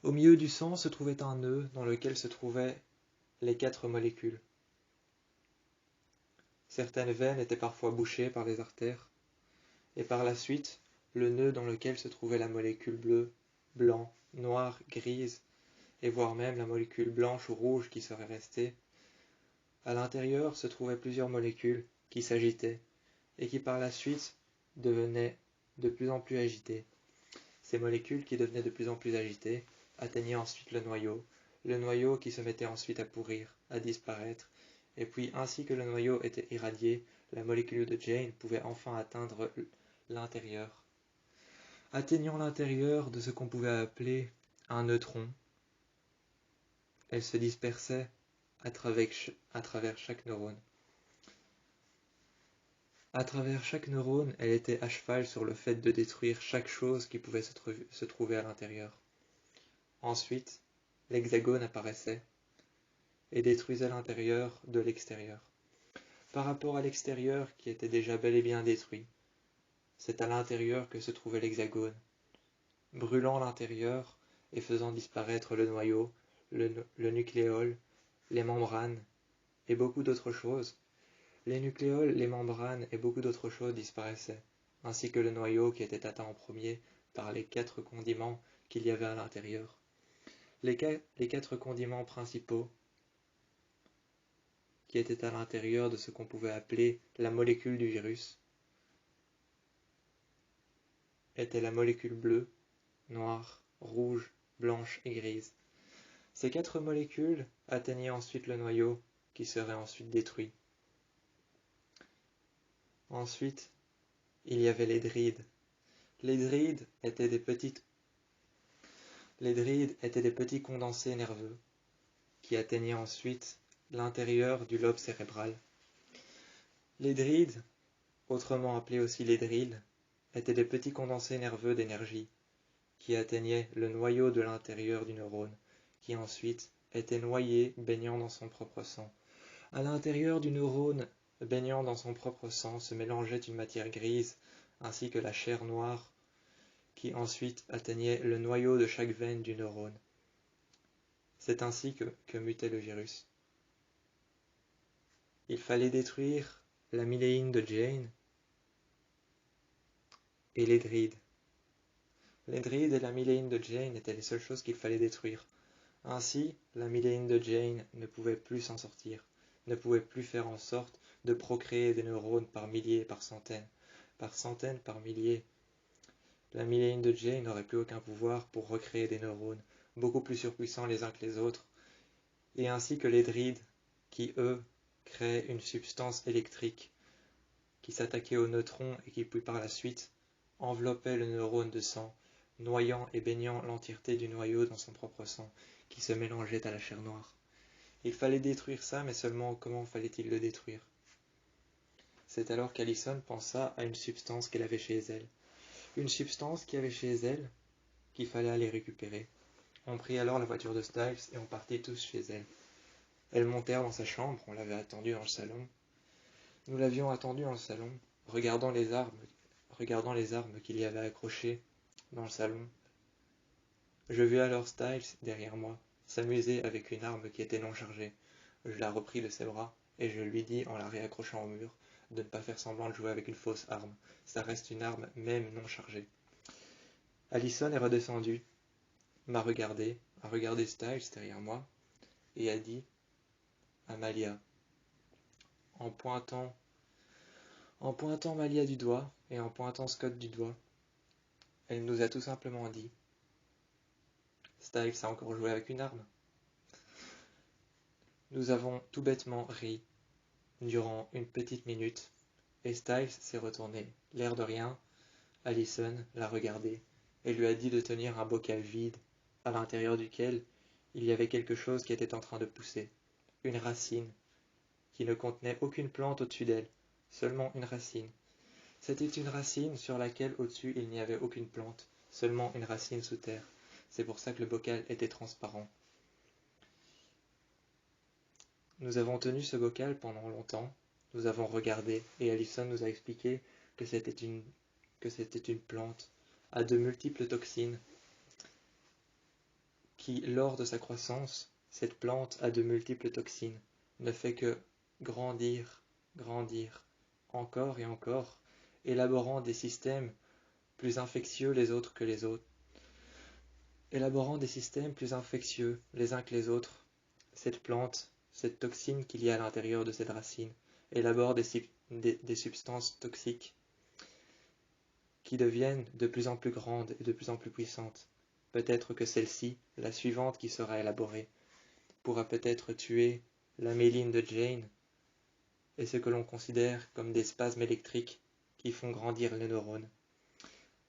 Au milieu du sang se trouvait un nœud dans lequel se trouvaient les 4 molécules. Certaines veines étaient parfois bouchées par les artères, et par la suite, le nœud dans lequel se trouvait la molécule bleue, blanc, noire, grise, et voire même la molécule blanche ou rouge qui serait restée. À l'intérieur se trouvaient plusieurs molécules qui s'agitaient, et qui par la suite devenaient de plus en plus agitées. Ces molécules qui devenaient de plus en plus agitées atteignaient ensuite le noyau qui se mettait ensuite à pourrir, à disparaître, et puis ainsi que le noyau était irradié, la molécule de Jane pouvait enfin atteindre l'intérieur. Atteignant l'intérieur de ce qu'on pouvait appeler un neutron, elle se dispersait à travers chaque neurone. À travers chaque neurone, elle était à cheval sur le fait de détruire chaque chose qui pouvait se trouver à l'intérieur. Ensuite, l'hexagone apparaissait et détruisait l'intérieur de l'extérieur. Par rapport à l'extérieur qui était déjà bel et bien détruit, c'est à l'intérieur que se trouvait l'hexagone, brûlant l'intérieur et faisant disparaître le noyau, le nucléole, les membranes et beaucoup d'autres choses. Les nucléoles, les membranes et beaucoup d'autres choses disparaissaient, ainsi que le noyau qui était atteint en premier par les 4 condiments qu'il y avait à l'intérieur. Les 4 condiments principaux qui étaient à l'intérieur de ce qu'on pouvait appeler la molécule du virus étaient la molécule bleue, noire, rouge, blanche et grise. Ces 4 molécules atteignaient ensuite le noyau qui serait ensuite détruit. Ensuite, il y avait les drides. Les drides étaient des petits condensés nerveux qui atteignaient ensuite l'intérieur du lobe cérébral. Les drides, autrement appelés aussi les drills, étaient des petits condensés nerveux d'énergie qui atteignaient le noyau de l'intérieur du neurone, qui ensuite était noyé, baignant dans son propre sang. À l'intérieur du neurone, baignant dans son propre sang, se mélangeait une matière grise, ainsi que la chair noire, qui ensuite atteignait le noyau de chaque veine du neurone. C'est ainsi que mutait le virus. Il fallait détruire la myéline de Jane et les drides. Les drides et la myéline de Jane étaient les seules choses qu'il fallait détruire. Ainsi, la myéline de Jane ne pouvait plus s'en sortir, ne pouvait plus faire en sorte de procréer des neurones par milliers et par centaines, par milliers. La myéline de Jane n'aurait plus aucun pouvoir pour recréer des neurones, beaucoup plus surpuissants les uns que les autres, et ainsi que les drides, qui, eux, créaient une substance électrique qui s'attaquait aux neutrons et qui, puis par la suite, enveloppait le neurone de sang, noyant et baignant l'entièreté du noyau dans son propre sang, qui se mélangeait à la chair noire. Il fallait détruire ça, mais seulement comment fallait-il le détruire? C'est alors qu'Allison pensa à une substance qu'elle avait chez elle. Une substance qu'il y avait chez elle, qu'il fallait aller récupérer. On prit alors la voiture de Styles et on partit tous chez elle. Elles montèrent dans sa chambre, on l'avait attendue dans le salon. Nous l'avions attendue dans le salon, regardant les armes qu'il y avait accrochées dans le salon. Je vis alors Styles, derrière moi, s'amuser avec une arme qui était non chargée. Je la repris de ses bras, et je lui dis, en la réaccrochant au mur, de ne pas faire semblant de jouer avec une fausse arme. Ça reste une arme, même non chargée. Allison est redescendue, a regardé Styles derrière moi, et a dit, Amalia, en pointant Malia du doigt, et en pointant Scott du doigt, elle nous a tout simplement dit, Styles a encore joué avec une arme. Nous avons tout bêtement ri durant une petite minute, et Styles s'est retourné. L'air de rien, Allison l'a regardé et lui a dit de tenir un bocal vide, à l'intérieur duquel il y avait quelque chose qui était en train de pousser. Une racine, qui ne contenait aucune plante au-dessus d'elle, seulement une racine. C'était une racine sur laquelle au-dessus il n'y avait aucune plante, seulement une racine sous terre. C'est pour ça que le bocal était transparent. Nous avons tenu ce bocal pendant longtemps, nous avons regardé, et Allison nous a expliqué que c'était une plante à de multiples toxines, qui, lors de sa croissance, cette plante à de multiples toxines, ne fait que grandir, encore et encore, élaborant des systèmes plus infectieux les autres que les autres. Élaborant des systèmes plus infectieux les uns que les autres, cette plante, cette toxine qu'il y a à l'intérieur de cette racine, élabore des substances toxiques qui deviennent de plus en plus grandes et de plus en plus puissantes. Peut-être que celle-ci, la suivante qui sera élaborée, pourra peut-être tuer la myéline de Jane et ce que l'on considère comme des spasmes électriques qui font grandir les neurones.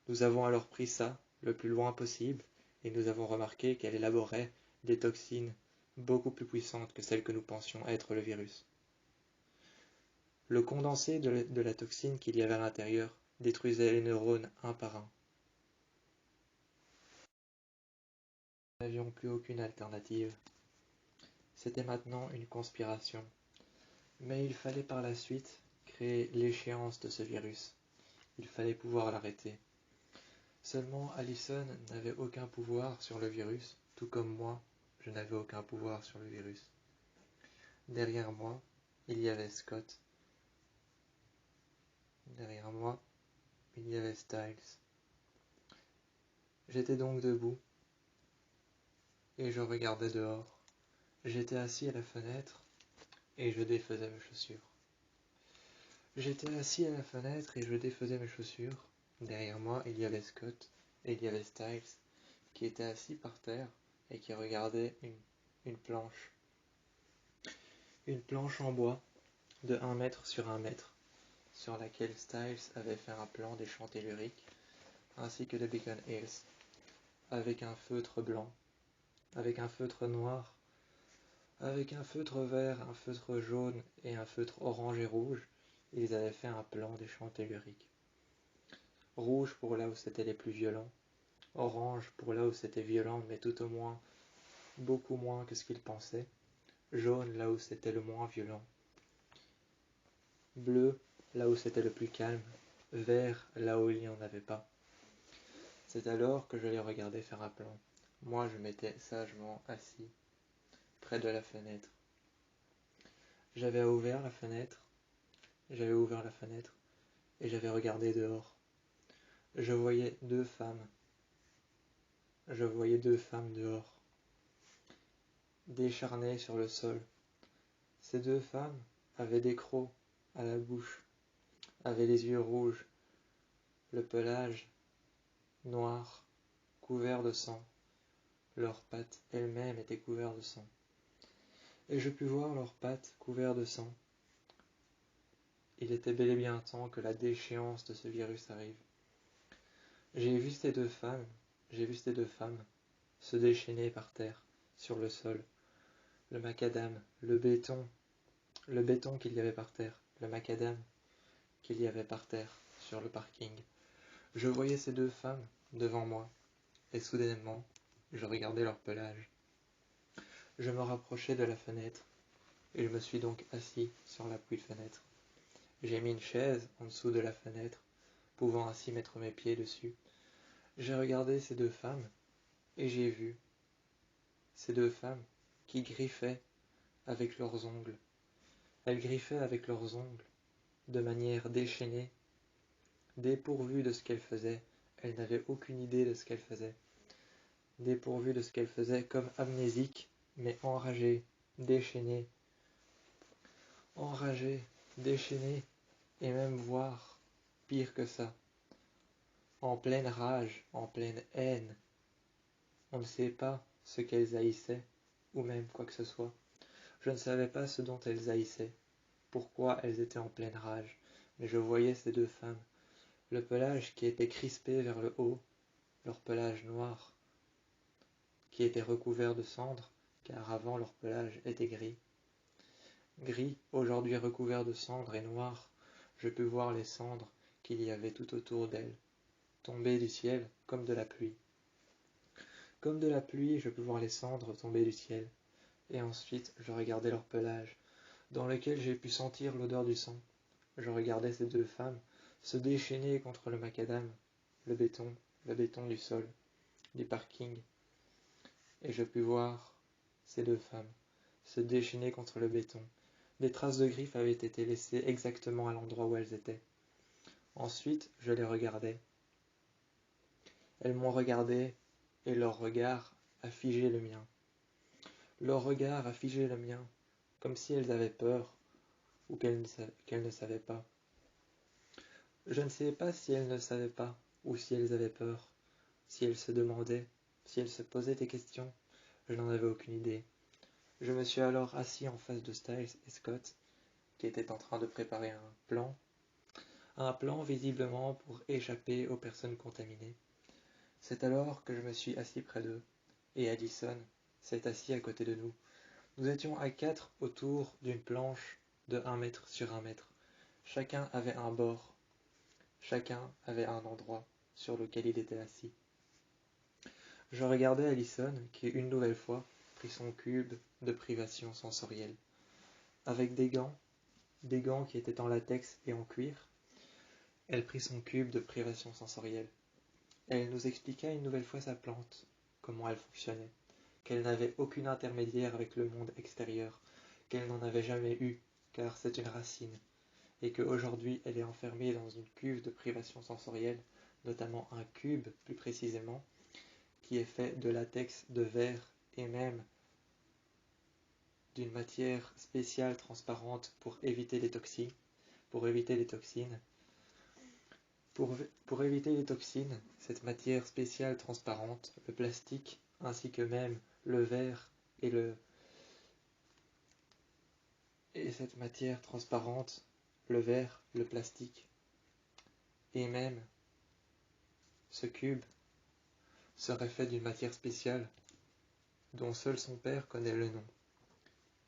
Nous avons alors pris ça le plus loin possible et nous avons remarqué qu'elle élaborait des toxines beaucoup plus puissantes que celles que nous pensions être le virus. Le condensé de la toxine qu'il y avait à l'intérieur détruisait les neurones un par un. Nous n'avions plus aucune alternative. C'était maintenant une conspiration. Mais il fallait par la suite créer l'échéance de ce virus. Il fallait pouvoir l'arrêter. Seulement Allison n'avait aucun pouvoir sur le virus, tout comme moi, je n'avais aucun pouvoir sur le virus. Derrière moi, il y avait Scott. Derrière moi, il y avait Styles. J'étais donc debout, et je regardais dehors. J'étais assis à la fenêtre, et je défaisais mes chaussures. J'étais assis à la fenêtre, et je défaisais mes chaussures. Derrière moi, il y avait Scott, et il y avait Styles, qui était assis par terre, et qui regardait une planche. Une planche en bois, de 1 mètre sur 1 mètre, sur laquelle Styles avait fait un plan des champs telluriques, ainsi que de Beacon Hills, avec un feutre blanc, avec un feutre noir, avec un feutre vert, un feutre jaune et un feutre orange et rouge. Ils avaient fait un plan des champs telluriques. Rouge pour là où c'était les plus violents, orange pour là où c'était violent, mais tout au moins beaucoup moins que ce qu'ils pensaient, jaune là où c'était le moins violent, bleu là où c'était le plus calme, vert là où il n'y en avait pas. C'est alors que je les regardais faire un plan. Moi, je m'étais sagement assis près de la fenêtre. J'avais ouvert la fenêtre, et j'avais regardé dehors. Je voyais deux femmes dehors, décharnées sur le sol. Ces deux femmes avaient des crocs à la bouche, avaient les yeux rouges, le pelage noir, couvert de sang. Leurs pattes elles-mêmes étaient couvertes de sang. Et je pus voir leurs pattes couvertes de sang. Il était bel et bien temps que la déchéance de ce virus arrive. J'ai vu ces deux femmes se déchaîner par terre, sur le sol. Le macadam, le béton qu'il y avait par terre, le macadam qu'il y avait par terre, sur le parking. Je voyais ces deux femmes devant moi, et soudainement, je regardais leur pelage. Je me rapprochai de la fenêtre, et je me suis donc assis sur l'appui de fenêtre. J'ai mis une chaise en dessous de la fenêtre, pouvant ainsi mettre mes pieds dessus. J'ai regardé ces deux femmes, et j'ai vu ces deux femmes qui griffaient avec leurs ongles. Elles griffaient avec leurs ongles, de manière déchaînée, dépourvues de ce qu'elles faisaient. Elles n'avaient aucune idée de ce qu'elles faisaient. Dépourvues de ce qu'elles faisaient, comme amnésiques, mais enragées, déchaînées, et même voire pire que ça, en pleine rage, en pleine haine. On ne sait pas ce qu'elles haïssaient, ou même quoi que ce soit. Je ne savais pas ce dont elles haïssaient, pourquoi elles étaient en pleine rage, mais je voyais ces deux femmes, le pelage qui était crispé vers le haut, leur pelage noir, qui était recouvert de cendres, car avant leur pelage était gris. Gris, aujourd'hui recouvert de cendres et noir, je pus voir les cendres qu'il y avait tout autour d'elles, tomber du ciel comme de la pluie. Comme de la pluie, je pus voir les cendres tomber du ciel, et ensuite je regardais leur pelage, dans lequel j'ai pu sentir l'odeur du sang. Je regardais ces deux femmes se déchaîner contre le macadam, le béton du sol, du parking, et je pus voir ces deux femmes se déchaîner contre le béton. Des traces de griffes avaient été laissées exactement à l'endroit où elles étaient. Ensuite, je les regardais. Elles m'ont regardé, et leur regard a figé le mien. Leur regard a figé le mien, comme si elles avaient peur, ou qu'elles ne savaient pas. Je ne sais pas si elles ne savaient pas, ou si elles avaient peur, si elles se demandaient, si elles se posaient des questions. Je n'en avais aucune idée. Je me suis alors assis en face de Styles et Scott, qui étaient en train de préparer un plan visiblement pour échapper aux personnes contaminées. C'est alors que je me suis assis près d'eux, et Allison s'est assis à côté de nous. Nous étions à 4 autour d'une planche de 1 mètre sur 1 mètre. Chacun avait un bord, chacun avait un endroit sur lequel il était assis. Je regardais Allison qui, une nouvelle fois, prit son cube de privation sensorielle. Avec des gants qui étaient en latex et en cuir, elle prit son cube de privation sensorielle. Elle nous expliqua une nouvelle fois sa plante, comment elle fonctionnait, qu'elle n'avait aucun intermédiaire avec le monde extérieur, qu'elle n'en avait jamais eu, car c'est une racine, et qu'aujourd'hui elle est enfermée dans une cuve de privation sensorielle, notamment un cube plus précisément, qui est fait de latex, de verre et même d'une matière spéciale transparente pour éviter les toxines. Pour éviter les toxines, cette matière spéciale transparente, le plastique, ainsi que même le verre et cette matière transparente, le verre, le plastique, et même ce cube serait fait d'une matière spéciale dont seul son père connaît le nom.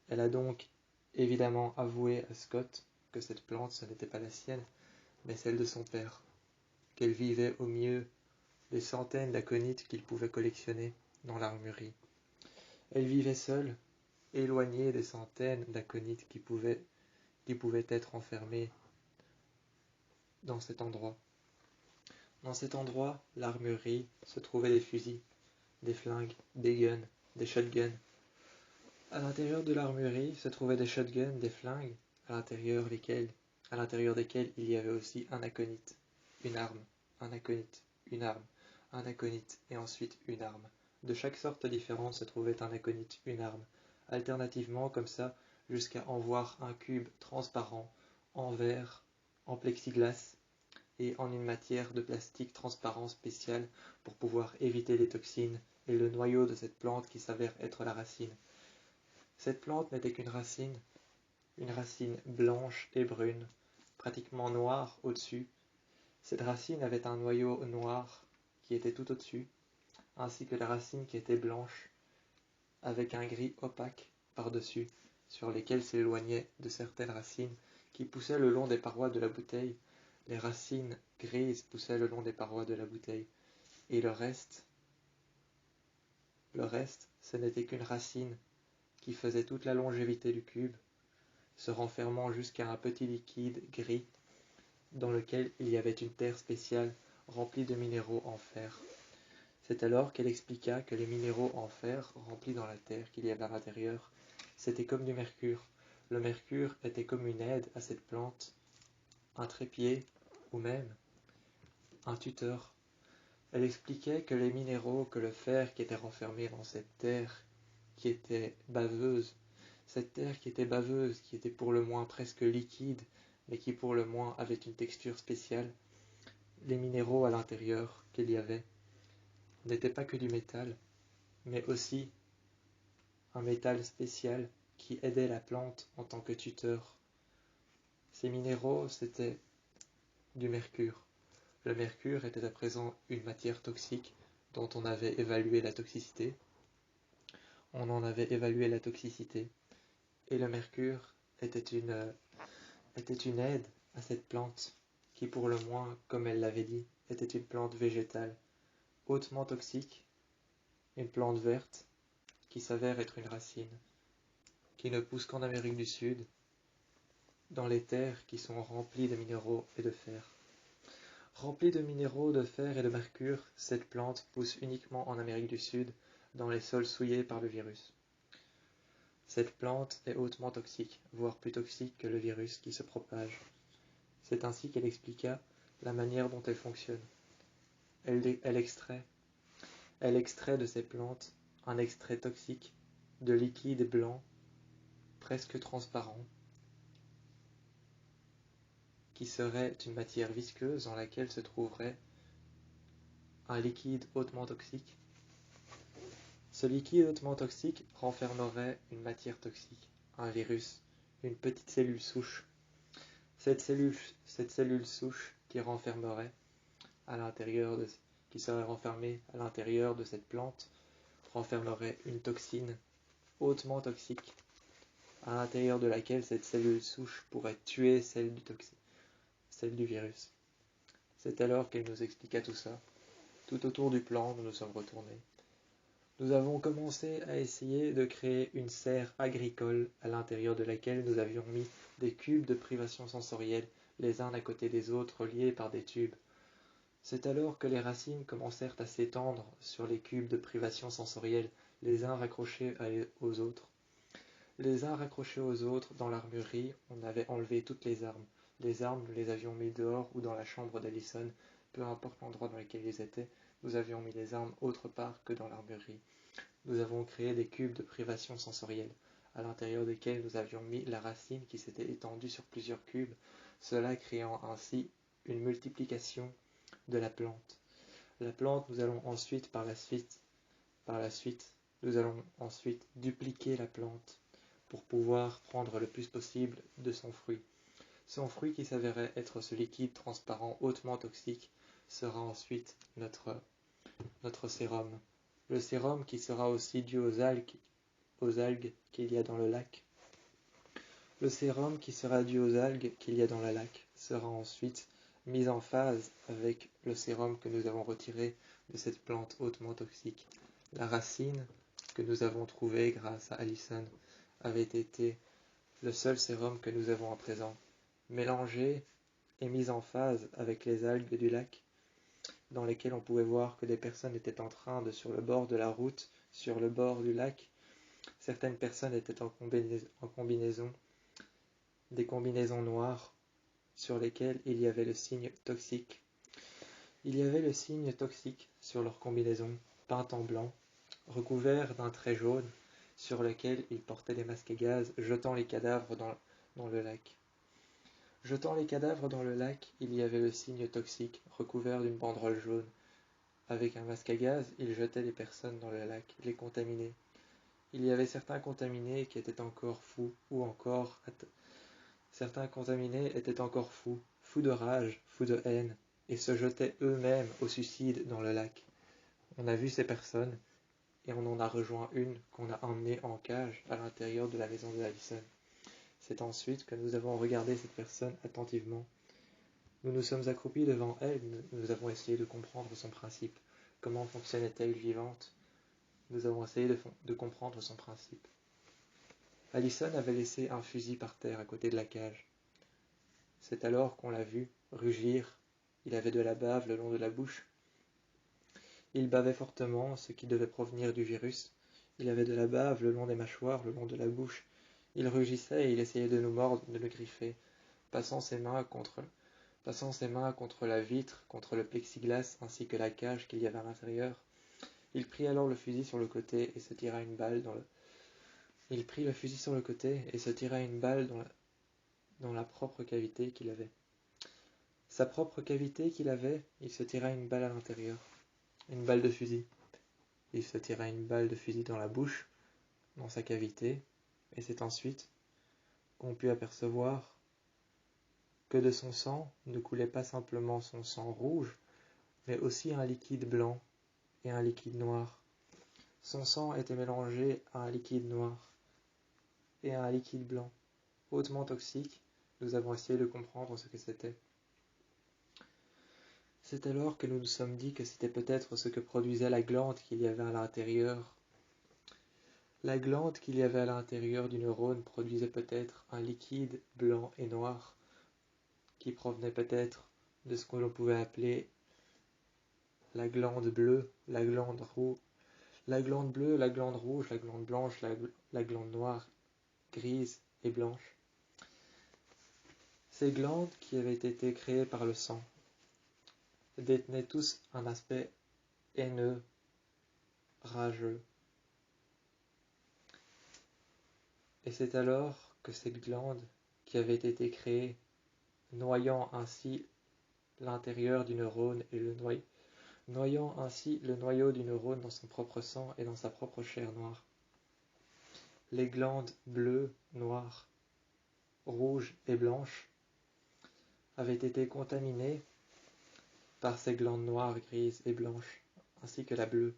Elle a donc évidemment avoué à Scott que cette plante ce n'était pas la sienne, mais celle de son père, qu'elle vivait au milieu des centaines d'aconites qu'il pouvait collectionner dans l'armurerie. Elle vivait seule, éloignée des centaines d'aconites qui pouvaient être enfermés dans cet endroit. Dans cet endroit, l'armurerie, se trouvaient des fusils, des flingues, des guns, des shotguns. À l'intérieur de l'armurerie se trouvaient des shotguns, des flingues, à l'intérieur desquels il y avait aussi un aconite, une arme, un aconite, une arme, un aconite et ensuite une arme. De chaque sorte différente se trouvait un aconite, une arme, alternativement comme ça, jusqu'à en voir un cube transparent, en verre, en plexiglas et en une matière de plastique transparent spéciale pour pouvoir éviter les toxines et le noyau de cette plante qui s'avère être la racine. Cette plante n'était qu'une racine, une racine blanche et brune, pratiquement noire au-dessus. Cette racine avait un noyau noir qui était tout au-dessus, ainsi que la racine qui était blanche, avec un gris opaque par-dessus, sur lesquels s'éloignaient de certaines racines qui poussaient le long des parois de la bouteille. Les racines grises poussaient le long des parois de la bouteille, et le reste, ce n'était qu'une racine qui faisait toute la longévité du cube, se renfermant jusqu'à un petit liquide gris dans lequel il y avait une terre spéciale remplie de minéraux en fer. C'est alors qu'elle expliqua que les minéraux en fer remplis dans la terre qu'il y avait à l'intérieur, c'était comme du mercure. Le mercure était comme une aide à cette plante, un trépied ou même un tuteur. Elle expliquait que les minéraux, que le fer qui était renfermé dans cette terre qui était baveuse, qui était pour le moins presque liquide, mais qui pour le moins avait une texture spéciale, les minéraux à l'intérieur qu'il y avait n'étaient pas que du métal, mais aussi un métal spécial qui aidait la plante en tant que tuteur. Ces minéraux, c'était du mercure. Le mercure était à présent une matière toxique dont on avait évalué la toxicité. On en avait évalué la toxicité. Et le mercure était une aide à cette plante qui, pour le moins, comme elle l'avait dit, était une plante végétale, hautement toxique, une plante verte qui s'avère être une racine, qui ne pousse qu'en Amérique du Sud, dans les terres qui sont remplies de minéraux et de fer. Remplie de minéraux, de fer et de mercure, cette plante pousse uniquement en Amérique du Sud, dans les sols souillés par le virus. Cette plante est hautement toxique, voire plus toxique que le virus qui se propage. C'est ainsi qu'elle expliqua la manière dont elle fonctionne. Elle extrait de ces plantes un extrait toxique de liquide blanc, presque transparent, qui serait une matière visqueuse dans laquelle se trouverait un liquide hautement toxique. Ce liquide hautement toxique renfermerait une matière toxique, un virus, une petite cellule souche. Cette cellule souche qui serait renfermée à l'intérieur de cette plante, renfermerait une toxine hautement toxique, à l'intérieur de laquelle cette cellule souche pourrait tuer celle du toxique, celle du virus. C'est alors qu'elle nous expliqua tout ça. Tout autour du plan, nous nous sommes retournés. Nous avons commencé à essayer de créer une serre agricole à l'intérieur de laquelle nous avions mis des cubes de privation sensorielle, les uns à côté des autres, reliés par des tubes. C'est alors que les racines commencèrent à s'étendre sur les cubes de privation sensorielle, les uns raccrochés aux autres. Les uns raccrochés aux autres, dans l'armurerie, on avait enlevé toutes les armes. Les armes, nous les avions mis dehors ou dans la chambre d'Allison, peu importe l'endroit dans lequel ils étaient, nous avions mis les armes autre part que dans l'armurerie. Nous avons créé des cubes de privation sensorielle, à l'intérieur desquels nous avions mis la racine qui s'était étendue sur plusieurs cubes, cela créant ainsi une multiplication de la plante. La plante, nous allons ensuite, par la suite, nous allons ensuite dupliquer la plante pour pouvoir prendre le plus possible de son fruit. Son fruit qui s'avérait être ce liquide transparent hautement toxique sera ensuite notre sérum. Le sérum qui sera aussi dû aux algues qu'il y a dans le lac. Le sérum qui sera dû aux algues qu'il y a dans le lac sera ensuite mis en phase avec le sérum que nous avons retiré de cette plante hautement toxique. La racine que nous avons trouvée grâce à Allison avait été le seul sérum que nous avons à présent, mélangé et mis en phase avec les algues du lac, dans lesquelles on pouvait voir que des personnes étaient en train de, sur le bord de la route, sur le bord du lac, certaines personnes étaient en combinaison, des combinaisons noires sur lesquelles il y avait le signe toxique. Il y avait le signe toxique sur leur combinaison, peinte en blanc, recouvert d'un trait jaune, sur lequel ils portaient des masques à gaz, jetant les cadavres dans le lac. Jetant les cadavres dans le lac, il y avait le signe toxique, recouvert d'une banderole jaune. Avec un masque à gaz, ils jetaient les personnes dans le lac, les contaminaient. Il y avait certains contaminés qui étaient encore fous, certains contaminés étaient encore fous, fous de rage, fous de haine, et se jetaient eux-mêmes au suicide dans le lac. On a vu ces personnes, et on en a rejoint une qu'on a emmenée en cage à l'intérieur de la maison de Allison. C'est ensuite que nous avons regardé cette personne attentivement. Nous nous sommes accroupis devant elle, nous avons essayé de comprendre son principe. Comment fonctionnait-elle vivante? Nous avons essayé de comprendre son principe. Allison avait laissé un fusil par terre à côté de la cage. C'est alors qu'on l'a vu rugir. Il avait de la bave le long de la bouche. Il bavait fortement, ce qui devait provenir du virus. Il avait de la bave le long des mâchoires, le long de la bouche. Il rugissait et il essayait de nous mordre, de nous griffer, passant ses mains contre la vitre, contre le plexiglas ainsi que la cage qu'il y avait à l'intérieur. Il prit alors le fusil sur le côté et se tira une balle dans la propre cavité qu'il avait. Sa propre cavité qu'il avait, il se tira une balle à l'intérieur. Une balle de fusil. Il se tira une balle de fusil dans la bouche, dans sa cavité, et c'est ensuite qu'on put apercevoir que de son sang ne coulait pas simplement son sang rouge, mais aussi un liquide blanc et un liquide noir. Son sang était mélangé à un liquide noir et à un liquide blanc, hautement toxique. Nous avons essayé de comprendre ce que c'était. C'est alors que nous nous sommes dit que c'était peut-être ce que produisait la glande qu'il y avait à l'intérieur. La glande qu'il y avait à l'intérieur du neurone produisait peut-être un liquide blanc et noir qui provenait peut-être de ce que l'on pouvait appeler la glande bleue, la glande rouge, la glande bleue, la glande rouge, la glande blanche, la glande noire, grise et blanche. Ces glandes qui avaient été créées par le sang détenaient tous un aspect haineux, rageux. Et c'est alors que ces glandes qui avaient été créées, noyant ainsi l'intérieur du neurone et noyant ainsi le noyau du neurone dans son propre sang et dans sa propre chair noire. Les glandes bleues, noires, rouges et blanches avaient été contaminées par ces glandes noires, grises et blanches, ainsi que la bleue,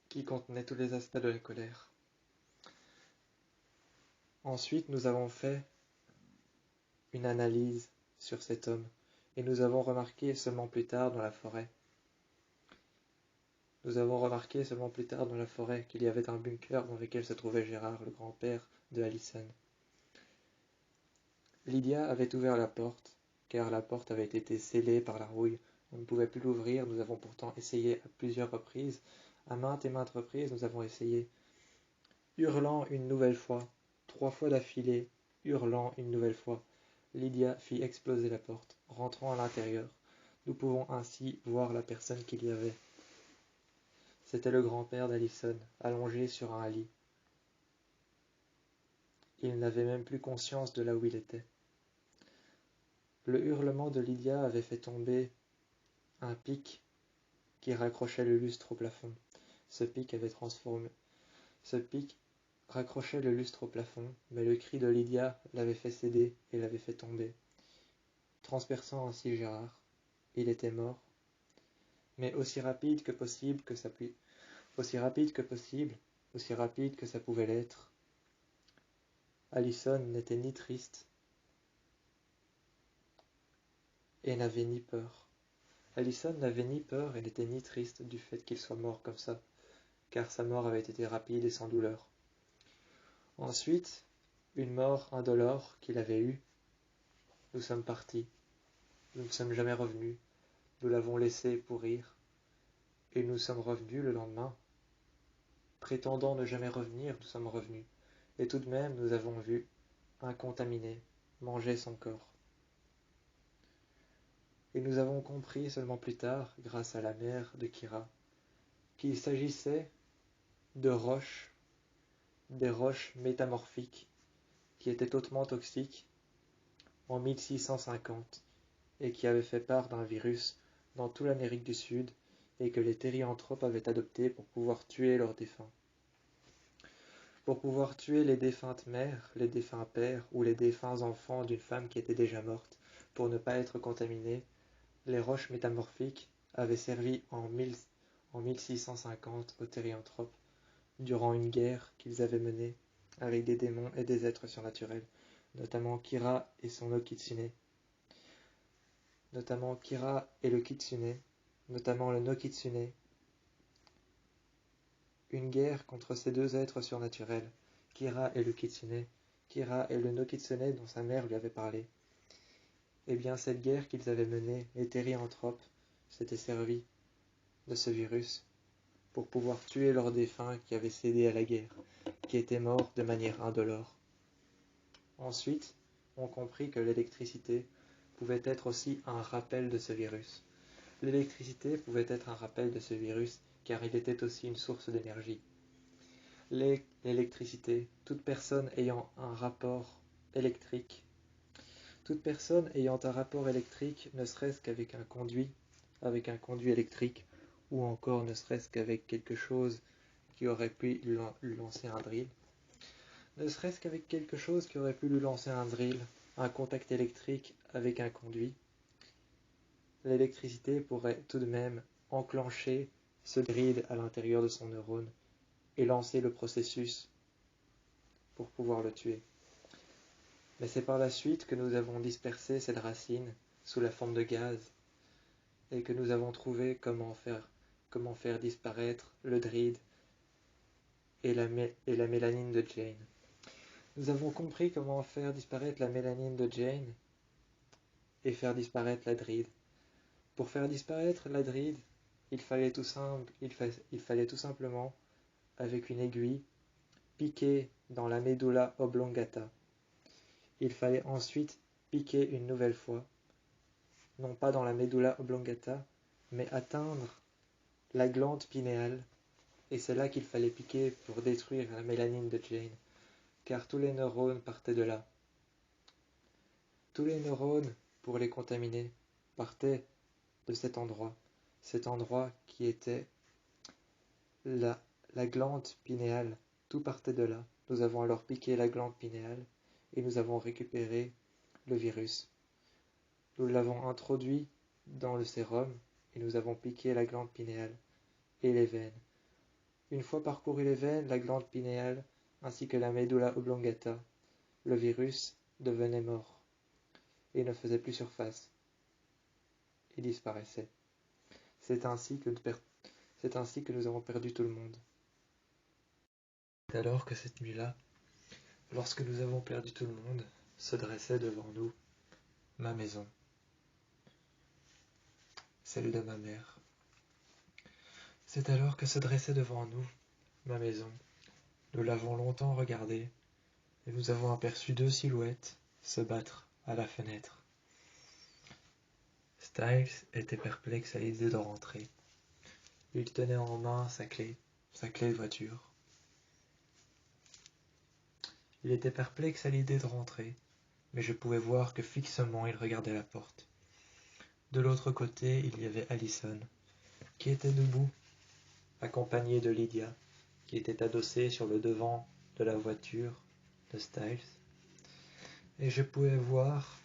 qui contenait tous les aspects de la colère. Ensuite, nous avons fait une analyse sur cet homme, et nous avons remarqué seulement plus tard dans la forêt. Nous avons remarqué seulement plus tard dans la forêt qu'il y avait un bunker dans lequel se trouvait Gérard, le grand-père de Allison. Lydia avait ouvert la porte, car la porte avait été scellée par la rouille. On ne pouvait plus l'ouvrir, nous avons pourtant essayé à plusieurs reprises. À maintes et maintes reprises, nous avons essayé. Hurlant une nouvelle fois, 3 fois d'affilée, hurlant une nouvelle fois, Lydia fit exploser la porte, rentrant à l'intérieur. Nous pouvons ainsi voir la personne qu'il y avait. C'était le grand-père d'Allison, allongé sur un lit. Il n'avait même plus conscience de là où il était. Le hurlement de Lydia avait fait tomber un pic qui raccrochait le lustre au plafond. Ce pic raccrochait le lustre au plafond, mais le cri de Lydia l'avait fait céder et l'avait fait tomber, transperçant ainsi Gérard. Il était mort, mais aussi rapide que ça pouvait l'être. Allison n'était ni triste et n'avait ni peur. Allison n'avait ni peur et n'était ni triste du fait qu'il soit mort comme ça, car sa mort avait été rapide et sans douleur. Ensuite, une mort indolore qu'il avait eue. Nous sommes partis. Nous ne sommes jamais revenus. Nous l'avons laissé pourrir. Et nous sommes revenus le lendemain. Prétendant ne jamais revenir, nous sommes revenus. Et tout de même, nous avons vu un contaminé manger son corps. Et nous avons compris seulement plus tard, grâce à la mère de Kira, qu'il s'agissait de roches, des roches métamorphiques, qui étaient hautement toxiques en 1650 et qui avaient fait part d'un virus dans toute l'Amérique du Sud et que les thérianthropes avaient adopté pour pouvoir tuer leurs défunts. Pour pouvoir tuer les défuntes mères, les défunts pères ou les défunts enfants d'une femme qui était déjà morte, pour ne pas être contaminés, les roches métamorphiques avaient servi en 1650 aux thérianthropes durant une guerre qu'ils avaient menée avec des démons et des êtres surnaturels, notamment Kira et son Okitsune. Notamment Kira et le Kitsune, notamment le Nokitsune. Une guerre contre ces deux êtres surnaturels, Kira et le Kitsune, Kira et le Nokitsune dont sa mère lui avait parlé. Eh bien, cette guerre qu'ils avaient menée, les thérianthropes s'étaient servis de ce virus pour pouvoir tuer leurs défunts qui avaient cédé à la guerre, qui étaient morts de manière indolore. Ensuite, on comprit que l'électricité pouvait être aussi un rappel de ce virus. L'électricité pouvait être un rappel de ce virus car il était aussi une source d'énergie. L'électricité, toute personne ayant un rapport électrique, ne serait-ce qu'avec un conduit électrique, ou encore ne serait-ce qu'avec quelque chose qui aurait pu lui lancer un drill, un contact électrique avec un conduit, l'électricité pourrait tout de même enclencher ce drill à l'intérieur de son neurone et lancer le processus pour pouvoir le tuer. Mais c'est par la suite que nous avons dispersé cette racine sous la forme de gaz et que nous avons trouvé comment faire disparaître le drill et la mélanine de Jane. Nous avons compris comment faire disparaître la mélanine de Jane et faire disparaître la drill. Pour faire disparaître la drill, il fallait tout simplement, avec une aiguille, piquer dans la medulla oblongata. Il fallait ensuite piquer une nouvelle fois, non pas dans la medulla oblongata, mais atteindre la glande pinéale, et c'est là qu'il fallait piquer pour détruire la mélanine de Jane, car tous les neurones partaient de là. Tous les neurones, pour les contaminer, partaient de cet endroit qui était la glande pinéale, tout partait de là. Nous avons alors piqué la glande pinéale et nous avons récupéré le virus. Nous l'avons introduit dans le sérum et nous avons piqué la glande pinéale et les veines. Une fois parcouru les veines, la glande pinéale ainsi que la medulla oblongata, le virus devenait mort. et ne faisait plus surface. Il disparaissait. C'est ainsi que nous avons perdu tout le monde. C'est alors que cette nuit-là, lorsque nous avons perdu tout le monde, se dressait devant nous ma maison, celle de ma mère. C'est alors que se dressait devant nous ma maison. Nous l'avons longtemps regardée, et nous avons aperçu 2 silhouettes se battre à la fenêtre. Styles était perplexe à l'idée de rentrer. Il tenait en main sa clé de voiture. Il était perplexe à l'idée de rentrer, mais je pouvais voir que fixement il regardait la porte. De l'autre côté, il y avait Allison, qui était debout, accompagnée de Lydia, qui était adossée sur le devant de la voiture de Styles. Et je pouvais voir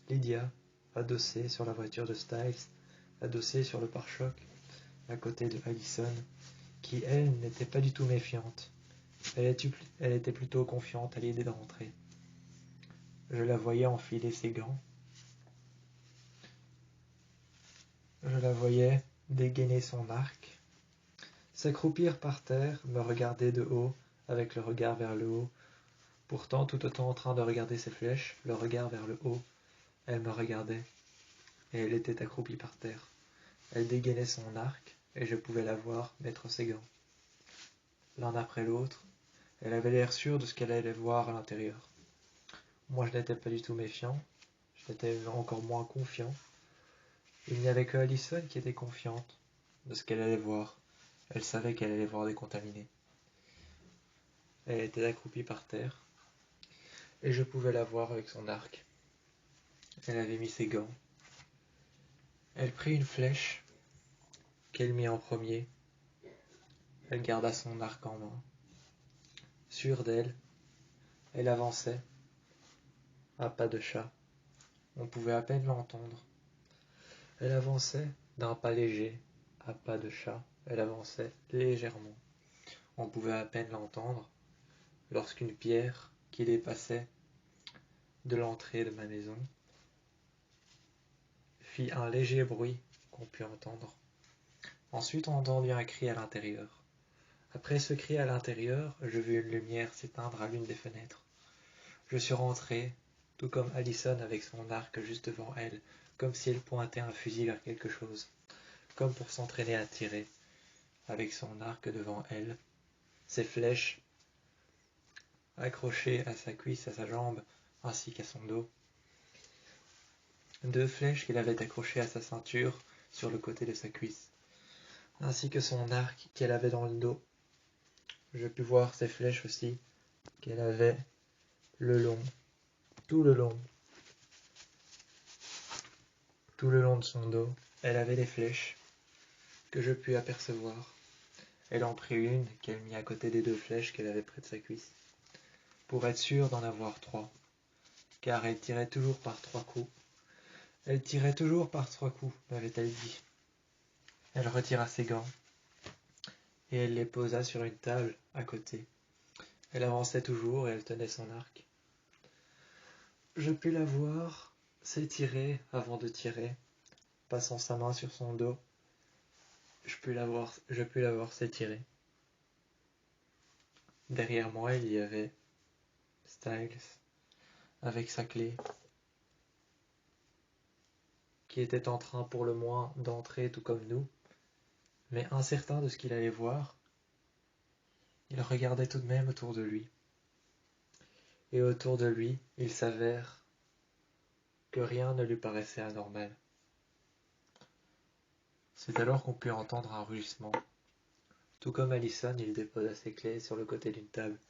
Lydia adossée sur la voiture de Styles, adossée sur le pare-choc, à côté de Allison, qui, elle, n'était pas du tout méfiante. Elle était plutôt confiante à l'idée de rentrer. Je la voyais enfiler ses gants. Je la voyais dégainer son arc, s'accroupir par terre, me regarder de haut, avec le regard vers le haut. Pourtant, tout autant en train de regarder ses flèches, le regard vers le haut, elle me regardait, et elle était accroupie par terre. Elle dégainait son arc, et je pouvais la voir mettre ses gants. L'un après l'autre, elle avait l'air sûre de ce qu'elle allait voir à l'intérieur. Moi, je n'étais pas du tout méfiant, j'étais encore moins confiant. Il n'y avait que Allison qui était confiante de ce qu'elle allait voir. Elle savait qu'elle allait voir des contaminés. Elle était accroupie par terre, et je pouvais la voir avec son arc. Elle avait mis ses gants. Elle prit une flèche qu'elle mit en premier. Elle garda son arc en main. Sûre d'elle, elle avançait, à pas de chat. On pouvait à peine l'entendre. Elle avançait d'un pas léger, à pas de chat. Elle avançait légèrement. On pouvait à peine l'entendre lorsqu'une pierre qui dépassait de l'entrée de ma maison fit un léger bruit qu'on put entendre. Ensuite, on entendit un cri à l'intérieur. Après ce cri à l'intérieur, je vis une lumière s'éteindre à l'une des fenêtres. Je suis rentré, tout comme Allison avec son arc juste devant elle, comme si elle pointait un fusil vers quelque chose, comme pour s'entraîner à tirer, avec son arc devant elle, ses flèches accrochées à sa cuisse, à sa jambe, ainsi qu'à son dos. 2 flèches qu'elle avait accrochées à sa ceinture sur le côté de sa cuisse, ainsi que son arc qu'elle avait dans le dos. Je pus voir ses flèches aussi, qu'elle avait tout le long de son dos. Elle avait des flèches que je pus apercevoir. Elle en prit une qu'elle mit à côté des 2 flèches qu'elle avait près de sa cuisse, pour être sûre d'en avoir 3, car elle tirait toujours par 3 coups. Elle tirait toujours par 3 coups, m'avait-elle dit. Elle retira ses gants, et elle les posa sur une table à côté. Elle avançait toujours et elle tenait son arc. Je pus la voir s'étirer avant de tirer, passant sa main sur son dos. Je pus la voir s'étirer. Derrière moi, il y avait Styles, avec sa clé, qui était en train pour le moins d'entrer tout comme nous, mais incertain de ce qu'il allait voir, il regardait tout de même autour de lui. Et autour de lui, il s'avère que rien ne lui paraissait anormal. C'est alors qu'on put entendre un rugissement. Tout comme Allison, il déposa ses clés sur le côté d'une table.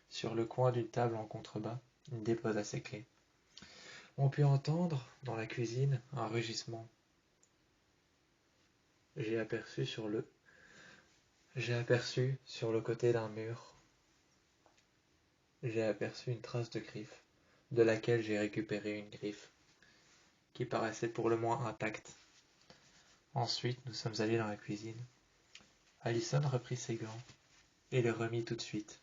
Sur le coin d'une table en contrebas, il déposa ses clés. On put entendre, dans la cuisine, un rugissement. J'ai aperçu sur le côté d'un mur, j'ai aperçu une trace de griffe, de laquelle j'ai récupéré une griffe, qui paraissait pour le moins intacte. Ensuite, nous sommes allés dans la cuisine. Allison reprit ses gants, et les remit tout de suite,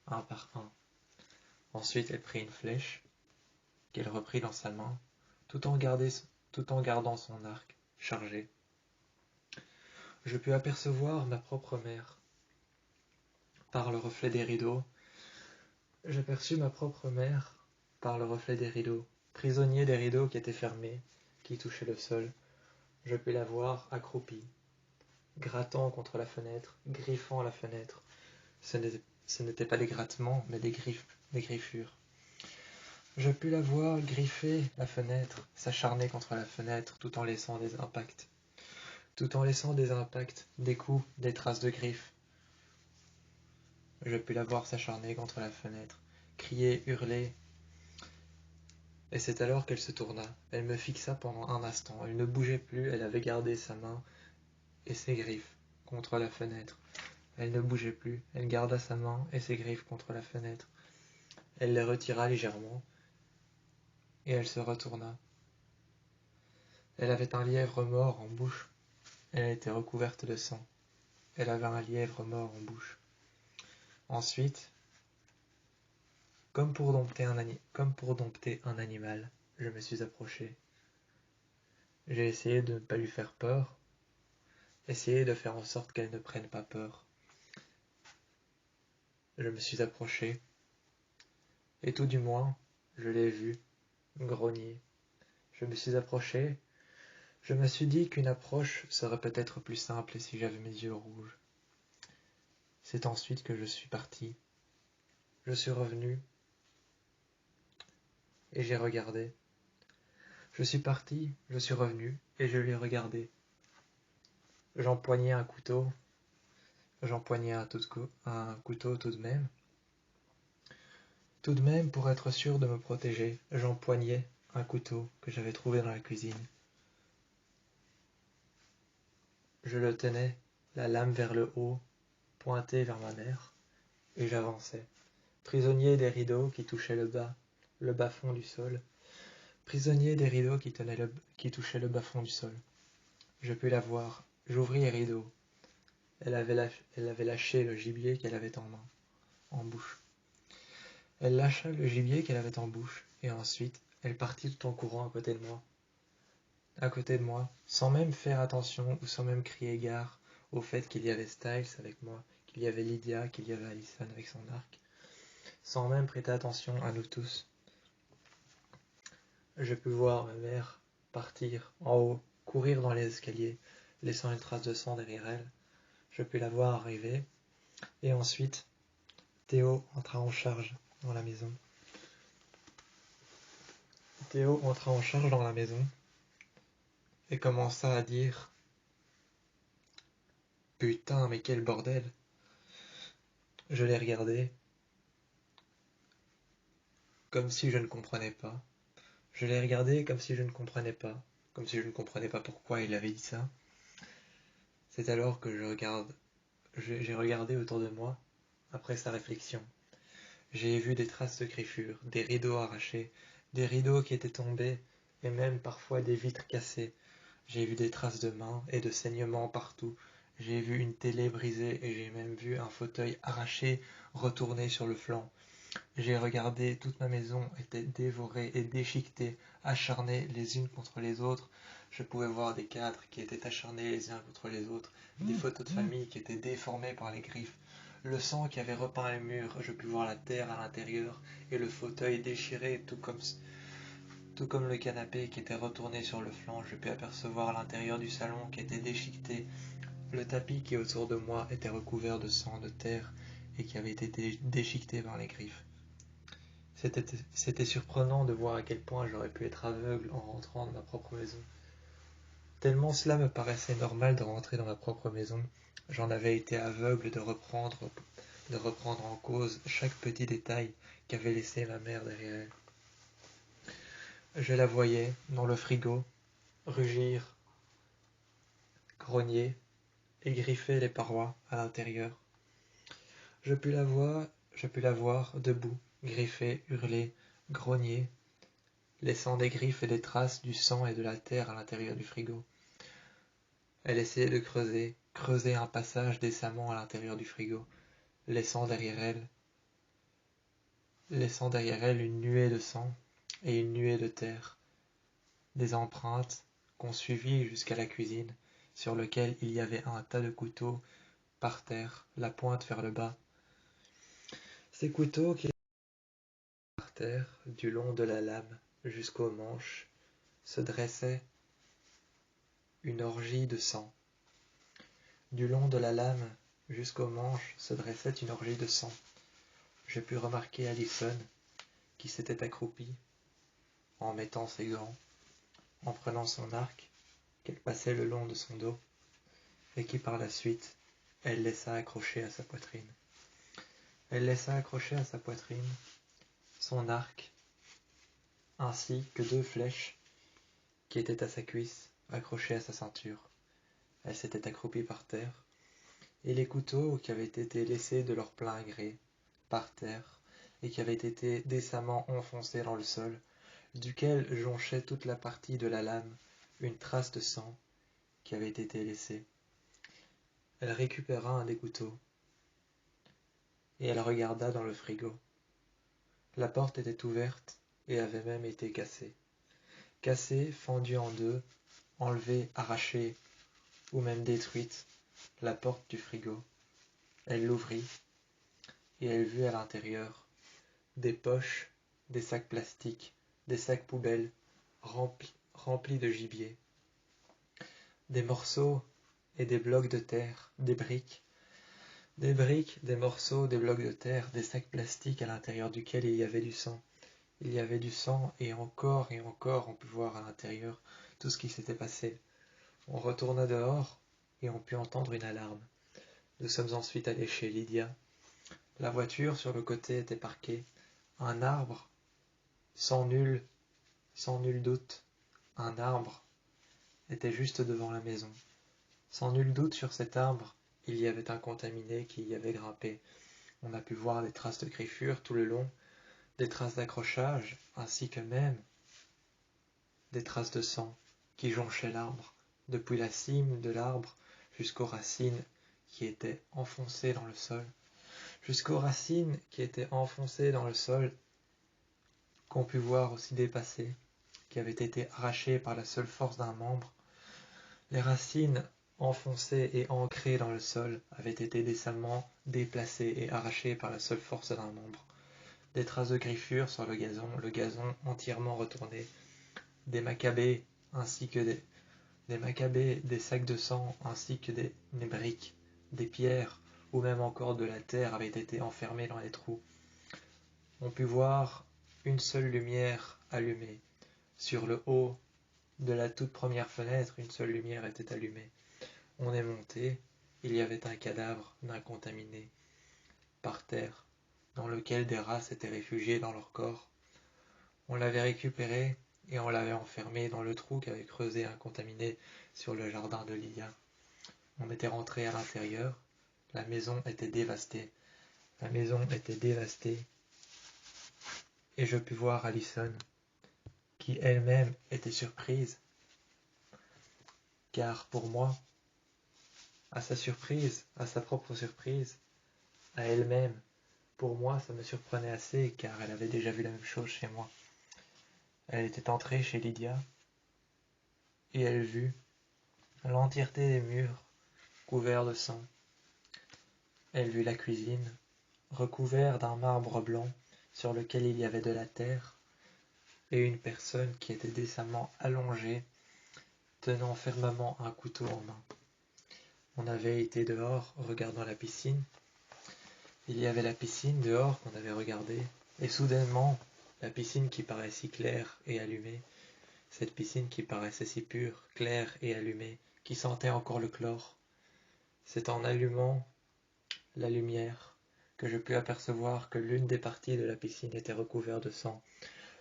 un par un. Ensuite, elle prit une flèche, qu'elle reprit dans sa main, tout en gardant son arc chargé. Je pus apercevoir ma propre mère. Par le reflet des rideaux, j'aperçus ma propre mère par le reflet des rideaux, prisonnier des rideaux qui étaient fermés, qui touchaient le sol. Je pus la voir accroupie, grattant contre la fenêtre, griffant la fenêtre. Ce n'était pas des grattements, mais des griffures. Je pus la voir griffer la fenêtre, s'acharner contre la fenêtre, tout en laissant des impacts. Des coups, des traces de griffes. Je pus la voir s'acharner contre la fenêtre, crier, hurler. Et c'est alors qu'elle se tourna. Elle me fixa pendant un instant. Elle ne bougeait plus, elle avait gardé sa main et ses griffes contre la fenêtre. Elle ne bougeait plus, elle garda sa main et ses griffes contre la fenêtre. Elle les retira légèrement, et elle se retourna. Elle avait un lièvre mort en bouche. Elle était recouverte de sang. Elle avait un lièvre mort en bouche. Ensuite, comme pour dompter un animal, je me suis approché. J'ai essayé de ne pas lui faire peur, essayé de faire en sorte qu'elle ne prenne pas peur. Je me suis approché, et tout du moins, je l'ai vue grogner. Je me suis approché, je me suis dit qu'une approche serait peut-être plus simple si j'avais mes yeux rouges. C'est ensuite que je suis parti. Je suis revenu, et j'ai regardé. Je suis parti, je suis revenu, et je l'ai regardé. J'empoignais un couteau, un couteau tout de même. Tout de même, pour être sûr de me protéger, j'empoignais un couteau que j'avais trouvé dans la cuisine. Je le tenais, la lame vers le haut, pointée vers ma mère, et j'avançais, prisonnier des rideaux qui touchaient le bas-fond du sol, prisonnier des rideaux qui touchaient le bas-fond du sol. Je pus la voir, j'ouvris les rideaux. Elle avait lâché le gibier qu'elle avait en bouche. Elle lâcha le gibier qu'elle avait en bouche, et ensuite, elle partit tout en courant à côté de moi, sans même faire attention ou sans même crier gare au fait qu'il y avait Styles avec moi, qu'il y avait Lydia, qu'il y avait Alison avec son arc, sans même prêter attention à nous tous. Je pus voir ma mère partir en haut, courir dans les escaliers, laissant une trace de sang derrière elle. Je pus la voir arriver, et ensuite, Théo entra en charge dans la maison. Théo entra en charge dans la maison et commença à dire « Putain, mais quel bordel !» Je l'ai regardé comme si je ne comprenais pas. Je l'ai regardé comme si je ne comprenais pas, comme si je ne comprenais pas pourquoi il avait dit ça. C'est alors que j'ai regardé autour de moi, après sa réflexion. J'ai vu des traces de griffures, des rideaux arrachés, des rideaux qui étaient tombés, et même parfois des vitres cassées. J'ai vu des traces de mains et de saignements partout. J'ai vu une télé brisée et j'ai même vu un fauteuil arraché, retourné sur le flanc. J'ai regardé, toute ma maison était dévorée et déchiquetée, acharnée les unes contre les autres. Je pouvais voir des cadres qui étaient acharnés les uns contre les autres, des photos de famille qui étaient déformées par les griffes. Le sang qui avait repeint les murs, je pus voir la terre à l'intérieur et le fauteuil déchiré, tout comme le canapé qui était retourné sur le flanc. Je pus apercevoir l'intérieur du salon qui était déchiqueté. Le tapis qui autour de moi était recouvert de sang, de terre et qui avait été déchiqueté par les griffes. C'était surprenant de voir à quel point j'aurais pu être aveugle en rentrant dans ma propre maison. Tellement cela me paraissait normal de rentrer dans ma propre maison, j'en avais été aveugle de reprendre en cause chaque petit détail qu'avait laissé ma mère derrière elle. Je la voyais, dans le frigo, rugir, grogner et griffer les parois à l'intérieur. Je pus la voir debout, griffer, hurler, grogner, laissant des griffes et des traces du sang et de la terre à l'intérieur du frigo. Elle essayait de creuser un passage décemment à l'intérieur du frigo, laissant derrière elle une nuée de sang, et une nuée de terre, des empreintes qu'on suivit jusqu'à la cuisine, sur lequel il y avait un tas de couteaux par terre, la pointe vers le bas. Ces couteaux qui étaient par terre, du long de la lame jusqu'au manche, se dressait une orgie de sang. Du long de la lame jusqu'au manche se dressait une orgie de sang. Je pus remarquer Allison, qui s'était accroupie, en mettant ses gants, en prenant son arc, qu'elle passait le long de son dos, et qui par la suite, elle laissa accrocher à sa poitrine. Elle laissa accrocher à sa poitrine son arc, ainsi que 2 flèches qui étaient à sa cuisse, accrochées à sa ceinture. Elle s'était accroupie par terre, et les couteaux qui avaient été laissés de leur plein gré, par terre, et qui avaient été décemment enfoncés dans le sol, duquel jonchait toute la partie de la lame une trace de sang qui avait été laissée. Elle récupéra un des couteaux, et elle regarda dans le frigo. La porte était ouverte et avait même été cassée. Cassée, fendue en 2, enlevée, arrachée, ou même détruite, la porte du frigo. Elle l'ouvrit, et elle vit à l'intérieur des poches, des sacs plastiques, des sacs poubelles remplis de gibier, des morceaux et des blocs de terre, des briques, des morceaux, des blocs de terre, des sacs plastiques à l'intérieur duquel il y avait du sang. Il y avait du sang et encore on put voir à l'intérieur tout ce qui s'était passé. On retourna dehors et on put entendre une alarme. Nous sommes ensuite allés chez Lydia. La voiture sur le côté était parquée. Un arbre, sans nul doute, un arbre était juste devant la maison. Sans nul doute sur cet arbre, il y avait un contaminé qui y avait grimpé. On a pu voir des traces de griffures tout le long, des traces d'accrochage, ainsi que même des traces de sang qui jonchaient l'arbre, depuis la cime de l'arbre jusqu'aux racines qui étaient enfoncées dans le sol. Jusqu'aux racines qui étaient enfoncées dans le sol, qu'on put voir aussi dépasser, qui avaient été arrachées par la seule force d'un membre. Les racines enfoncées et ancrées dans le sol avaient été décemment déplacées et arrachées par la seule force d'un membre. Des traces de griffures sur le gazon entièrement retourné, des macabées ainsi que des macabées, des sacs de sang ainsi que des briques, des pierres ou même encore de la terre avaient été enfermées dans les trous. On put voir une seule lumière allumée. Sur le haut de la toute première fenêtre, une seule lumière était allumée. On est monté, il y avait un cadavre d'un contaminé par terre, dans lequel des rats s'étaient réfugiés dans leur corps. On l'avait récupéré et on l'avait enfermé dans le trou qu'avait creusé un contaminé sur le jardin de Lydia. On était rentré à l'intérieur, la maison était dévastée. La maison était dévastée et je pus voir Allison, qui elle-même était surprise, car pour moi, à sa surprise, à sa propre surprise, à elle-même, pour moi ça me surprenait assez, car elle avait déjà vu la même chose chez moi. Elle était entrée chez Lydia, et elle vit l'entièreté des murs couverts de sang. Elle vit la cuisine, recouverte d'un marbre blanc, sur lequel il y avait de la terre, et une personne qui était décemment allongée, tenant fermement un couteau en main. On avait été dehors, regardant la piscine. Il y avait la piscine dehors qu'on avait regardée, et soudainement, la piscine qui paraissait si claire et allumée, cette piscine qui paraissait si pure, claire et allumée, qui sentait encore le chlore, c'est en allumant la lumière que je pus apercevoir que l'une des parties de la piscine était recouverte de sang.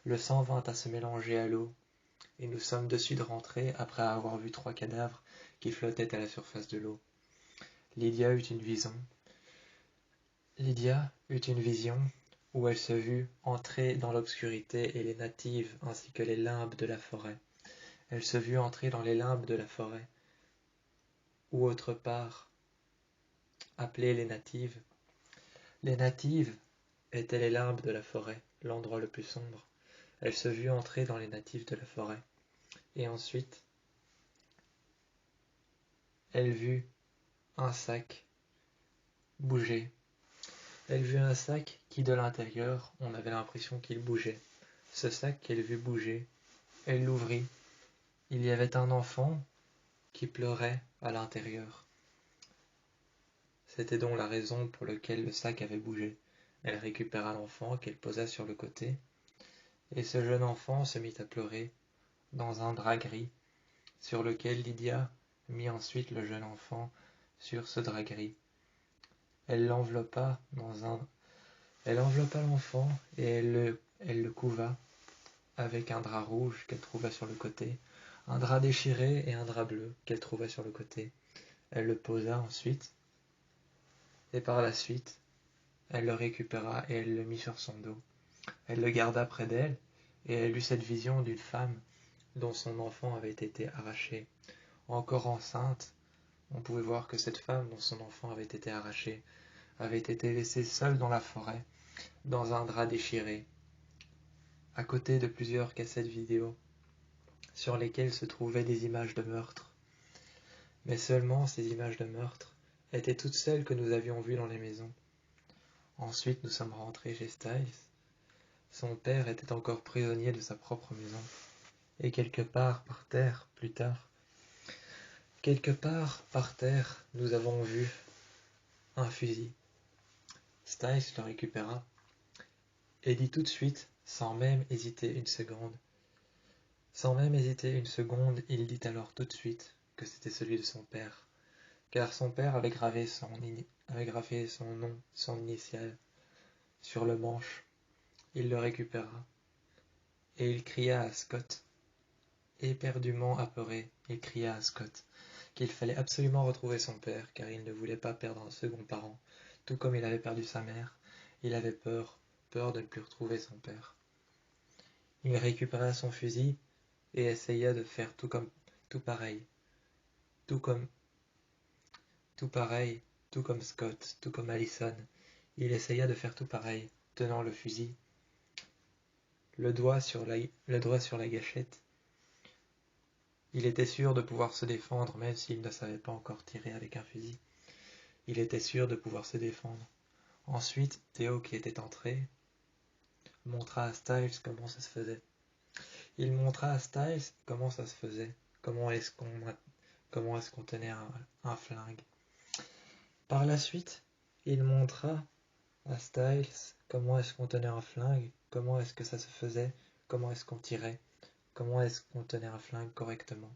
Le sang vint à se mélanger à l'eau, et nous sommes dessus de rentrer après avoir vu 3 cadavres qui flottaient à la surface de l'eau. Lydia eut une vision. Où elle se vit entrer dans l'obscurité et les natives ainsi que les limbes de la forêt. Elle se vit entrer dans les limbes de la forêt, ou autre part appelées les natives. Les natives étaient les limbes de la forêt, l'endroit le plus sombre. Elle se vit entrer dans les natifs de la forêt. Et ensuite, elle vit un sac bouger. Elle vit un sac qui, de l'intérieur, on avait l'impression qu'il bougeait. Ce sac qu'elle vit bouger, elle l'ouvrit. Il y avait un enfant qui pleurait à l'intérieur. C'était donc la raison pour laquelle le sac avait bougé. Elle récupéra l'enfant qu'elle posa sur le côté, et ce jeune enfant se mit à pleurer dans un drap gris, sur lequel Lydia mit ensuite le jeune enfant sur ce drap gris. Elle enveloppa l'enfant et elle le couva avec un drap rouge qu'elle trouva sur le côté, un drap déchiré et un drap bleu qu'elle trouva sur le côté. Elle le posa ensuite, et par la suite, elle le récupéra et elle le mit sur son dos. Elle le garda près d'elle, et elle eut cette vision d'une femme dont son enfant avait été arraché. Encore enceinte, on pouvait voir que cette femme dont son enfant avait été arraché avait été laissée seule dans la forêt, dans un drap déchiré, à côté de plusieurs cassettes vidéo, sur lesquelles se trouvaient des images de meurtre. Mais seulement ces images de meurtre étaient toutes celles que nous avions vues dans les maisons. Ensuite, nous sommes rentrés chez Styles. Son père était encore prisonnier de sa propre maison. Et quelque part par terre, plus tard, nous avons vu un fusil. Styles le récupéra et dit tout de suite, sans même hésiter une seconde, il dit alors tout de suite que c'était celui de son père, car son père avait gravé son nom, son initiale, sur le manche. Il le récupéra, et il cria à Scott, éperdument apeuré, il cria à Scott qu'il fallait absolument retrouver son père, car il ne voulait pas perdre un second parent, tout comme il avait perdu sa mère. Il avait peur de ne plus retrouver son père. Il récupéra son fusil et essaya de faire tout pareil, tout comme Scott, tout comme Allison. Il essaya de faire tout pareil, tenant le fusil, le doigt sur la gâchette. Il était sûr de pouvoir se défendre, même s'il ne savait pas encore tirer avec un fusil. Il était sûr de pouvoir se défendre. Ensuite, Théo, qui était entré, montra à Styles comment ça se faisait. Il montra à Styles comment ça se faisait, comment est-ce qu'on tenait un flingue. Par la suite, il montra à Styles comment est-ce qu'on tenait un flingue, comment est-ce que ça se faisait, comment est-ce qu'on tirait, comment est-ce qu'on tenait un flingue correctement.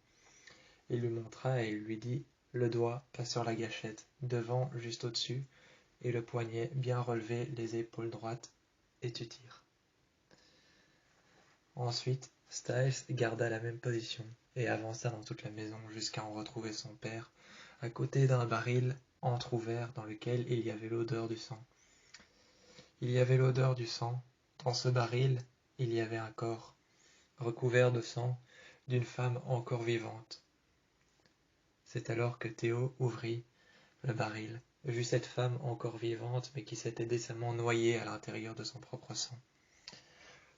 Il lui montra et il lui dit le doigt pas sur la gâchette, devant juste au-dessus, et le poignet bien relevé, les épaules droites, et tu tires. Ensuite, Styles garda la même position et avança dans toute la maison jusqu'à en retrouver son père, à côté d'un baril entrouvert dans lequel il y avait l'odeur du sang. Il y avait l'odeur du sang. Dans ce baril, il y avait un corps, recouvert de sang, d'une femme encore vivante. C'est alors que Théo ouvrit le baril, vit cette femme encore vivante, mais qui s'était décemment noyée à l'intérieur de son propre sang.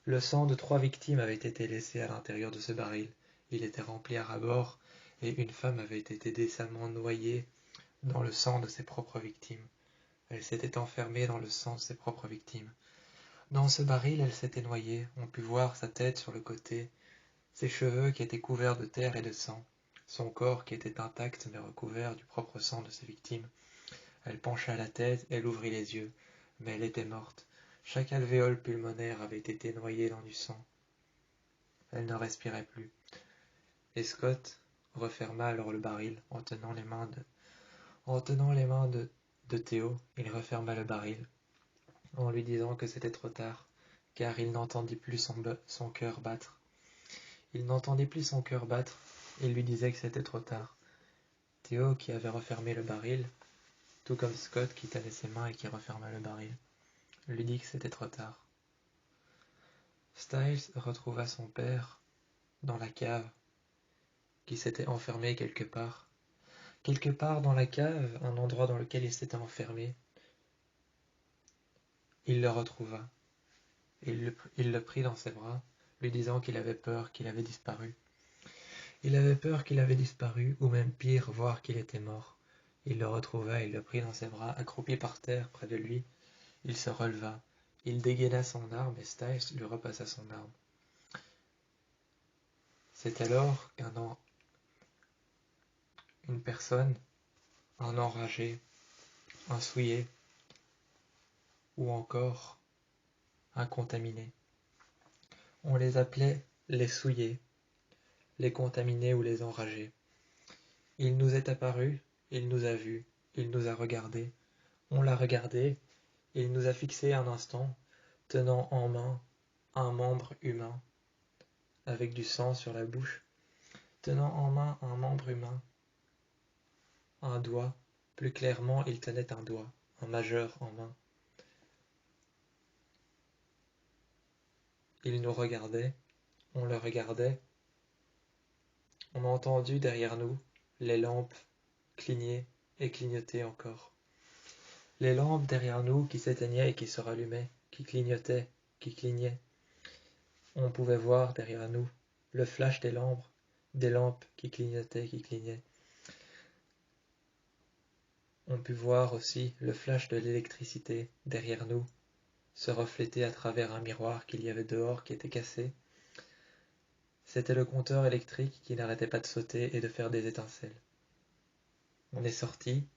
Le sang de 3 victimes avait été laissé à l'intérieur de ce baril. Il était rempli à ras-bord, et une femme avait été décemment noyée dans le sang de ses propres victimes. Elle s'était enfermée dans le sang de ses propres victimes. Dans ce baril, elle s'était noyée. On put voir sa tête sur le côté, ses cheveux qui étaient couverts de terre et de sang, son corps qui était intact mais recouvert du propre sang de ses victimes. Elle pencha la tête, elle ouvrit les yeux, mais elle était morte. Chaque alvéole pulmonaire avait été noyée dans du sang. Elle ne respirait plus. Et Scott referma alors le baril en tenant les mains de Théo. Il referma le baril en lui disant que c'était trop tard, car il n'entendit plus son cœur battre. Il n'entendait plus son cœur battre. Il lui disait que c'était trop tard. Théo, qui avait refermé le baril, tout comme Scott qui tenait ses mains et qui referma le baril, lui dit que c'était trop tard. Styles retrouva son père dans la cave, qui s'était enfermé quelque part. Quelque part dans la cave, un endroit dans lequel il s'était enfermé. Il le retrouva. Il le prit dans ses bras, lui disant qu'il avait peur qu'il avait disparu. Il avait peur qu'il avait disparu, ou même pire, voir qu'il était mort. Il le retrouva et le prit dans ses bras, accroupi par terre près de lui. Il se releva. Il dégaina son arme et Styles lui repassa son arme. C'est alors une personne, un enragé, un souillé, ou encore un contaminé. On les appelait les souillés, les contaminés ou les enragés. Il nous est apparu, il nous a vus, il nous a regardés. On l'a regardé, il nous a fixés un instant, tenant en main un membre humain, avec du sang sur la bouche, tenant en main un membre humain, un doigt, plus clairement il tenait un doigt, un majeur en main. Il nous regardait, on le regardait, on a entendu derrière nous les lampes cligner et clignoter encore. Les lampes derrière nous qui s'éteignaient et qui se rallumaient, qui clignotaient, qui clignaient. On pouvait voir derrière nous le flash des lampes qui clignotaient, qui clignaient. On put voir aussi le flash de l'électricité derrière nous se refléter à travers un miroir qu'il y avait dehors qui était cassé. C'était le compteur électrique qui n'arrêtait pas de sauter et de faire des étincelles. On est sorti,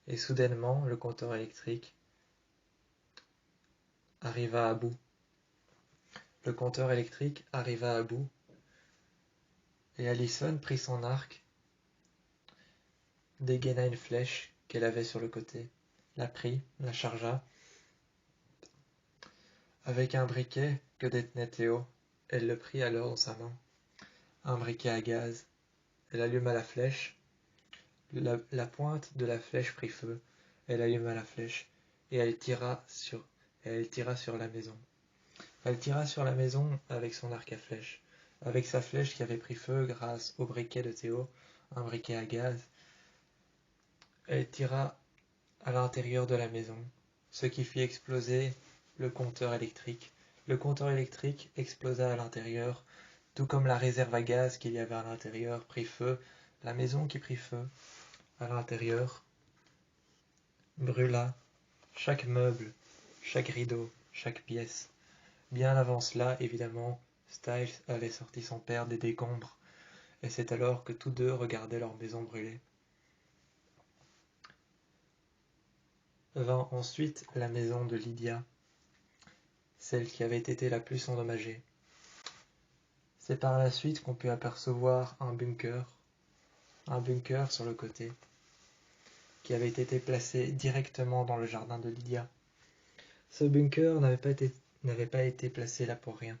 et soudainement le compteur électrique arriva à bout. Le compteur électrique arriva à bout, et Allison prit son arc, dégaina une flèche qu'elle avait sur le côté, la prit, la chargea. Avec un briquet que détenait Théo, elle le prit alors dans sa main. Un briquet à gaz. Elle alluma la flèche. La pointe de la flèche prit feu. Elle alluma la flèche et elle tira sur la maison. Elle tira sur la maison avec son arc à flèche, avec sa flèche qui avait pris feu grâce au briquet de Théo, un briquet à gaz. Elle tira à l'intérieur de la maison, ce qui fit exploser le compteur électrique. Le compteur électrique explosa à l'intérieur, tout comme la réserve à gaz qu'il y avait à l'intérieur prit feu. La maison qui prit feu à l'intérieur brûla chaque meuble, chaque rideau, chaque pièce. Bien avant cela, évidemment, Styles avait sorti son père des décombres, et c'est alors que tous deux regardaient leur maison brûler. Vint ensuite la maison de Lydia, celle qui avait été la plus endommagée. C'est par la suite qu'on put apercevoir un bunker sur le côté, qui avait été placé directement dans le jardin de Lydia. Ce bunker n'avait pas été placé là pour rien.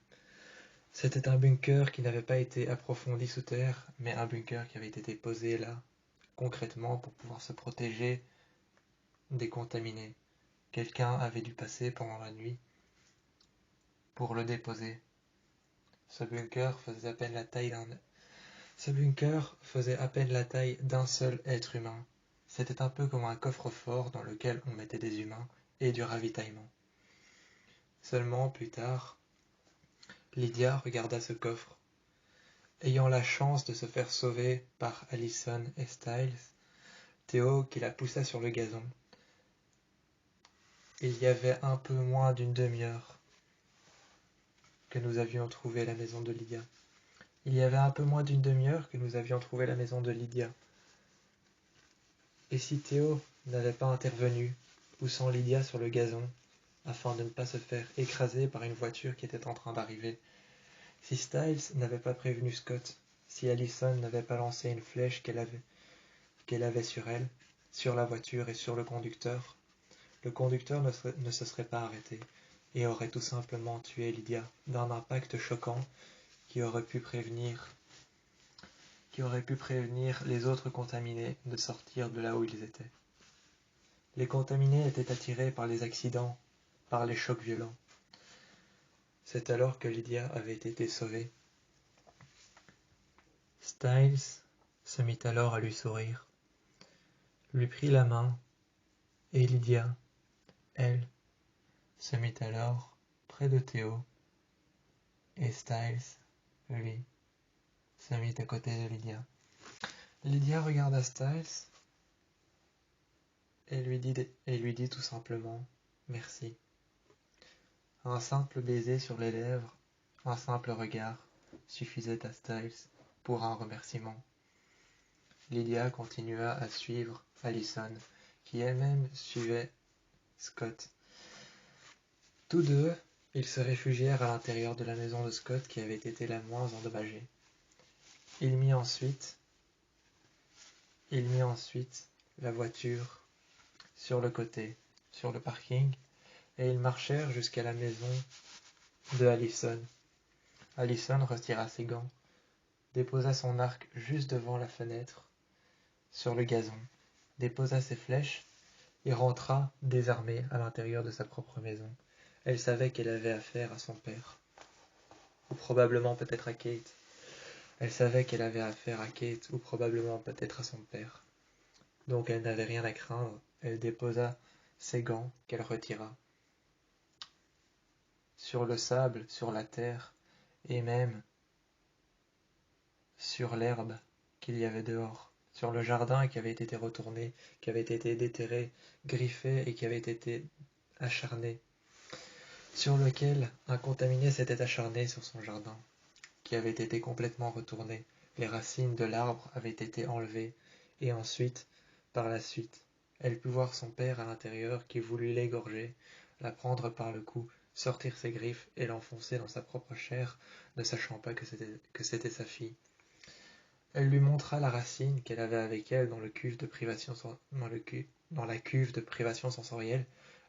C'était un bunker qui n'avait pas été approfondi sous terre, mais un bunker qui avait été posé là, concrètement, pour pouvoir se protéger des contaminés. Quelqu'un avait dû passer pendant la nuit pour le déposer. Ce bunker faisait à peine la taille d'un seul être humain. C'était un peu comme un coffre-fort dans lequel on mettait des humains et du ravitaillement. Seulement, plus tard, Lydia regarda ce coffre. Ayant la chance de se faire sauver par Allison et Styles, Théo qui la poussa sur le gazon. Il y avait un peu moins d'une demi-heure que nous avions trouvé la maison de Lydia. Et si Théo n'avait pas intervenu, poussant Lydia sur le gazon, afin de ne pas se faire écraser par une voiture qui était en train d'arriver, si Styles n'avait pas prévenu Scott, si Allison n'avait pas lancé une flèche qu'elle avait sur elle, sur la voiture et sur le conducteur ne se serait pas arrêté et aurait tout simplement tué Lydia d'un impact choquant qui aurait pu prévenir les autres contaminés de sortir de là où ils étaient. Les contaminés étaient attirés par les accidents, par les chocs violents. C'est alors que Lydia avait été sauvée. Styles se mit alors à lui sourire, lui prit la main, et Lydia, elle, se mit alors près de Théo et Styles, lui, se mit à côté de Lydia. Lydia regarda Styles et lui dit tout simplement « Merci ». Un simple baiser sur les lèvres, un simple regard suffisait à Styles pour un remerciement. Lydia continua à suivre Allison, qui elle-même suivait Scott. Tous deux, ils se réfugièrent à l'intérieur de la maison de Scott qui avait été la moins endommagée. Il mit ensuite la voiture sur le côté, sur le parking, et ils marchèrent jusqu'à la maison de Allison. Allison retira ses gants, déposa son arc juste devant la fenêtre, sur le gazon, déposa ses flèches et rentra désarmée à l'intérieur de sa propre maison. Elle savait qu'elle avait affaire à son père, ou probablement peut-être à Kate. Elle savait qu'elle avait affaire à Kate, ou probablement peut-être à son père. Donc elle n'avait rien à craindre, elle déposa ses gants qu'elle retira. Sur le sable, sur la terre, et même sur l'herbe qu'il y avait dehors, sur le jardin qui avait été retourné, qui avait été déterré, griffé et qui avait été acharné, sur lequel un contaminé s'était acharné sur son jardin, qui avait été complètement retourné. Les racines de l'arbre avaient été enlevées, et ensuite, par la suite, elle put voir son père à l'intérieur qui voulut l'égorger, la prendre par le cou, sortir ses griffes et l'enfoncer dans sa propre chair, ne sachant pas que c'était sa fille. Elle lui montra la racine qu'elle avait avec elle dans la cuve de privation sensorielle.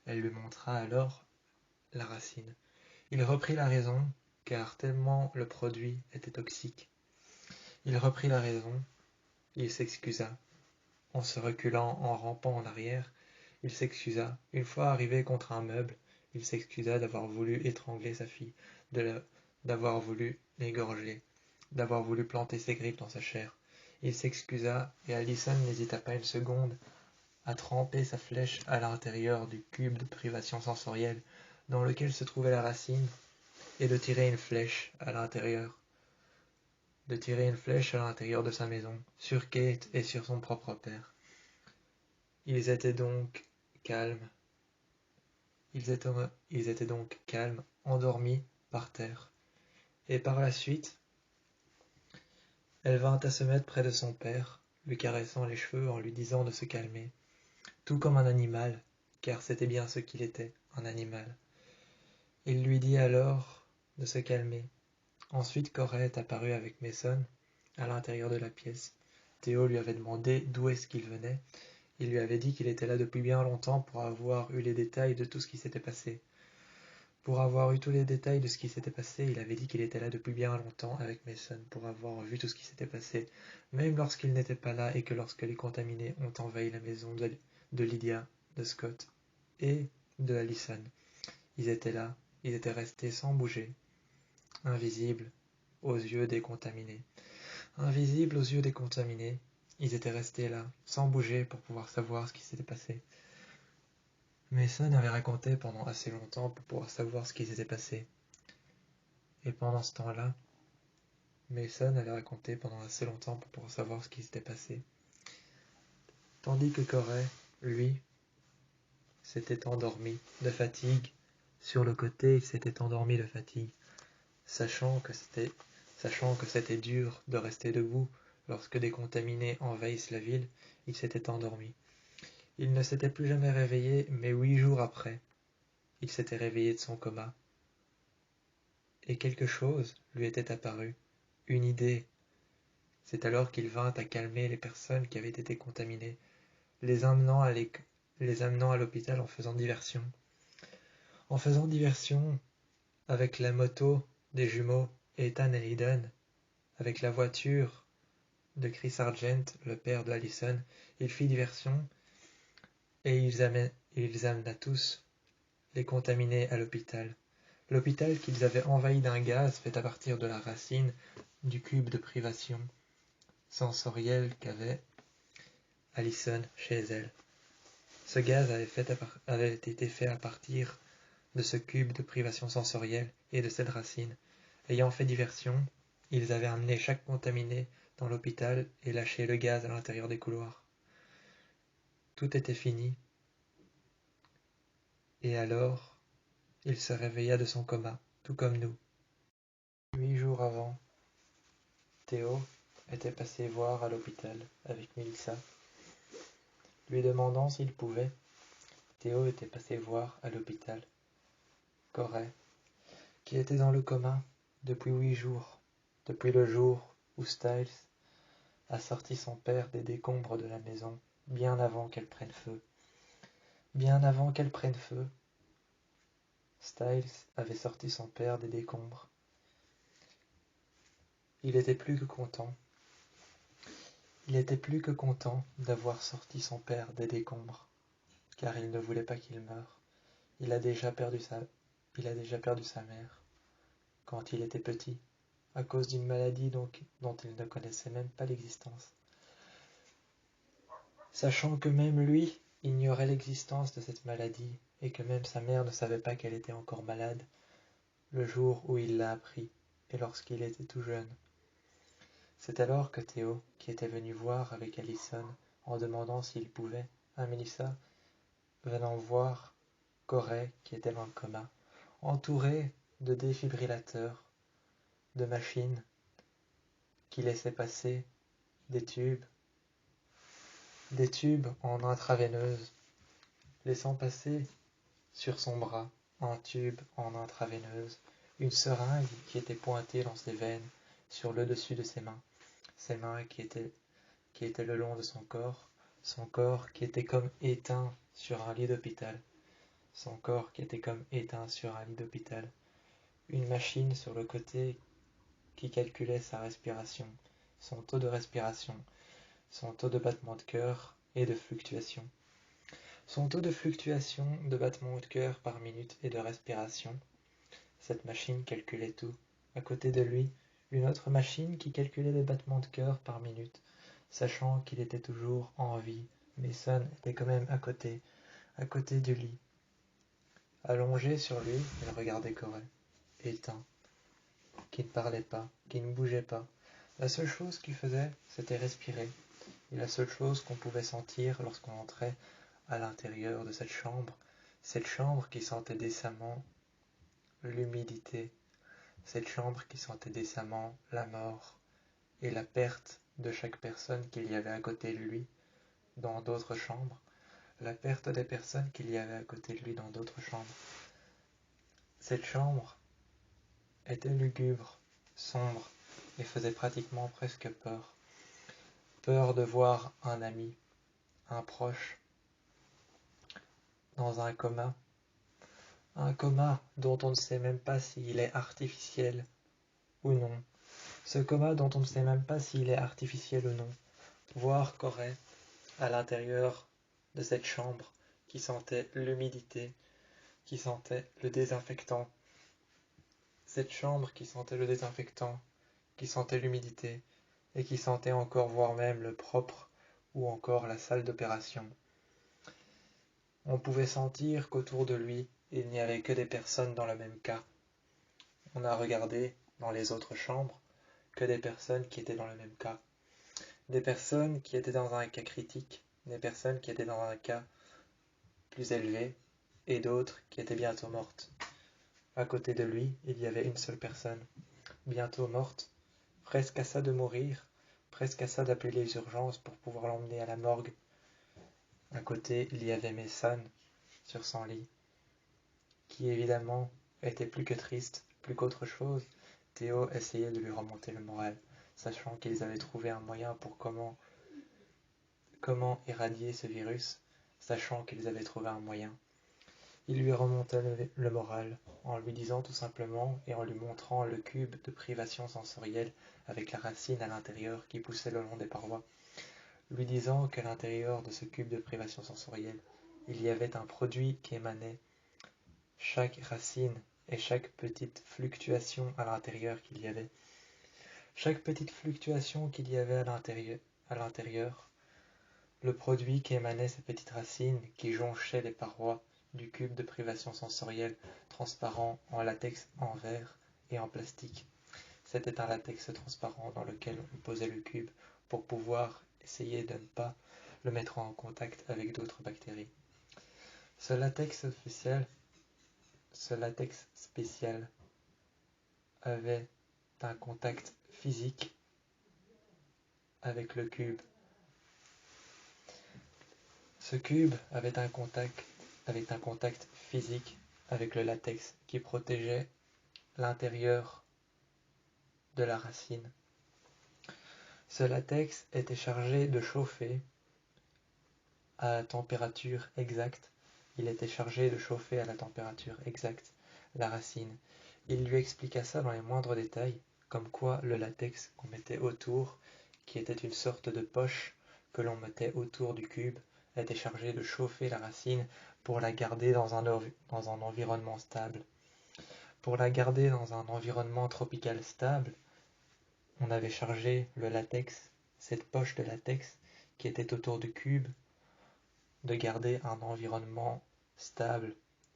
Elle lui montra alors la racine. Il reprit la raison, car tellement le produit était toxique. Il reprit la raison, il s'excusa. En se reculant, en rampant en arrière, il s'excusa. Une fois arrivé contre un meuble, il s'excusa d'avoir voulu étrangler sa fille, d'avoir voulu l'égorger, d'avoir voulu planter ses griffes dans sa chair. Il s'excusa, et Allison n'hésita pas une seconde à tremper sa flèche à l'intérieur du cube de privation sensorielle dans lequel se trouvait la racine, et de tirer une flèche à l'intérieur. De tirer une flèche à l'intérieur de sa maison, sur Kate et sur son propre père. Ils étaient donc calmes. Ils étaient donc calmes, endormis par terre. Et par la suite, elle vint à se mettre près de son père, lui caressant les cheveux en lui disant de se calmer, tout comme un animal, car c'était bien ce qu'il était, un animal. Il lui dit alors de se calmer. Ensuite, Corette apparut avec Mason à l'intérieur de la pièce. Théo lui avait demandé d'où est-ce qu'il venait. Il lui avait dit qu'il était là depuis bien longtemps pour avoir eu les détails de tout ce qui s'était passé. Pour avoir eu tous les détails de ce qui s'était passé, il avait dit qu'il était là depuis bien longtemps avec Mason, pour avoir vu tout ce qui s'était passé, même lorsqu'il n'était pas là et que lorsque les contaminés ont envahi la maison de Lydia, de Scott et de Allison. Ils étaient là, ils étaient restés sans bouger, invisibles aux yeux des contaminés. Invisibles aux yeux des contaminés, ils étaient restés là, sans bouger pour pouvoir savoir ce qui s'était passé. Mason avait raconté pendant assez longtemps pour pouvoir savoir ce qui s'était passé. Et pendant ce temps-là, Mason avait raconté pendant assez longtemps pour pouvoir savoir ce qui s'était passé. Tandis que Corey, lui, s'était endormi de fatigue. Sur le côté, il s'était endormi de fatigue, sachant que c'était dur de rester debout lorsque des contaminés envahissent la ville, il s'était endormi. Il ne s'était plus jamais réveillé, mais 8 jours après, il s'était réveillé de son coma. Et quelque chose lui était apparu, une idée. C'est alors qu'il vint à calmer les personnes qui avaient été contaminées, les amenant à l'hôpital en faisant diversion. En faisant diversion avec la moto des jumeaux Ethan et Hayden, avec la voiture de Chris Sargent, le père de Allison, il fit diversion et ils amena tous les contaminés à l'hôpital. L'hôpital qu'ils avaient envahi d'un gaz fait à partir de la racine du cube de privation sensorielle qu'avait Allison chez elle. Ce gaz avait été fait à partir de ce cube de privation sensorielle et de cette racine. Ayant fait diversion, ils avaient amené chaque contaminé dans l'hôpital et lâché le gaz à l'intérieur des couloirs. Tout était fini, et alors, il se réveilla de son coma, tout comme nous. 8 jours avant, Théo était passé voir à l'hôpital avec Mélissa, lui demandant s'il pouvait. Théo était passé voir à l'hôpital Corey, qui était dans le coma depuis 8 jours, depuis le jour où Styles a sorti son père des décombres de la maison, bien avant qu'elle prenne feu. Bien avant qu'elle prenne feu, Styles avait sorti son père des décombres. Il était plus que content. Il était plus que content d'avoir sorti son père des décombres, car il ne voulait pas qu'il meure. Il a déjà perdu sa mère quand il était petit, à cause d'une maladie dont il ne connaissait même pas l'existence. Sachant que même lui ignorait l'existence de cette maladie et que même sa mère ne savait pas qu'elle était encore malade, le jour où il l'a appris et lorsqu'il était tout jeune. C'est alors que Théo, qui était venu voir avec Allison en demandant s'il pouvait, à Mélissa, venant voir Corey qui était dans le coma, entouré de défibrillateurs, de machines qui laissaient passer des tubes en intraveineuse, laissant passer sur son bras un tube en intraveineuse, une seringue qui était pointée dans ses veines, sur le dessus de ses mains qui étaient le long de son corps qui était comme éteint sur un lit d'hôpital, une machine sur le côté qui calculait sa respiration, son taux de respiration, son taux de battement de cœur et de fluctuation. Son taux de fluctuation de battement de cœur par minute et de respiration. Cette machine calculait tout. À côté de lui, une autre machine qui calculait les battements de cœur par minute, sachant qu'il était toujours en vie, mais Son était quand même à côté du lit. Allongé sur lui, il regardait Corey, éteint, qui ne parlait pas, qui ne bougeait pas. La seule chose qu'il faisait, c'était respirer. Et la seule chose qu'on pouvait sentir lorsqu'on entrait à l'intérieur de cette chambre qui sentait décemment l'humidité, cette chambre qui sentait décemment la mort et la perte de chaque personne qu'il y avait à côté de lui dans d'autres chambres, la perte des personnes qu'il y avait à côté de lui dans d'autres chambres. Cette chambre était lugubre, sombre et faisait pratiquement presque peur. Peur de voir un ami, un proche, dans un coma dont on ne sait même pas s'il est artificiel ou non. Ce coma dont on ne sait même pas s'il est artificiel ou non. Voir Corey à l'intérieur de cette chambre qui sentait l'humidité, qui sentait le désinfectant. Cette chambre qui sentait le désinfectant, qui sentait l'humidité et qui sentait encore voire même le propre ou encore la salle d'opération. On pouvait sentir qu'autour de lui, il n'y avait que des personnes dans le même cas. On a regardé dans les autres chambres que des personnes qui étaient dans le même cas. Des personnes qui étaient dans un cas critique, des personnes qui étaient dans un cas plus élevé, et d'autres qui étaient bientôt mortes. À côté de lui, il y avait une seule personne, bientôt morte, presque à ça de mourir, presque à ça d'appeler les urgences pour pouvoir l'emmener à la morgue. À côté, il y avait Mason sur son lit, qui évidemment était plus que triste, plus qu'autre chose. Théo essayait de lui remonter le moral, sachant qu'ils avaient trouvé un moyen pour comment éradier ce virus, sachant qu'ils avaient trouvé un moyen. Il lui remontait le moral, en lui disant tout simplement et en lui montrant le cube de privation sensorielle avec la racine à l'intérieur qui poussait le long des parois, lui disant qu'à l'intérieur de ce cube de privation sensorielle, il y avait un produit qui émanait chaque racine et chaque petite fluctuation à l'intérieur qu'il y avait. Chaque petite fluctuation qu'il y avait à l'intérieur, le produit qui émanait ces petites racines qui jonchaient les parois du cube de privation sensorielle transparent en latex, en verre et en plastique. C'était un latex transparent dans lequel on posait le cube pour pouvoir essayer de ne pas le mettre en contact avec d'autres bactéries. Ce latex spécial avait un contact physique avec le cube. Ce cube avait un contact physique avec le latex qui protégeait l'intérieur de la racine. Ce latex était chargé de chauffer à température exacte. Il était chargé de chauffer à la température exacte la racine. Il lui expliqua ça dans les moindres détails, comme quoi le latex qu'on mettait autour, qui était une sorte de poche que l'on mettait autour du cube, était chargé de chauffer la racine pour la garder dans un environnement stable. Pour la garder dans un environnement tropical stable, on avait chargé le latex, cette poche de latex qui était autour du cube, de garder un environnement stable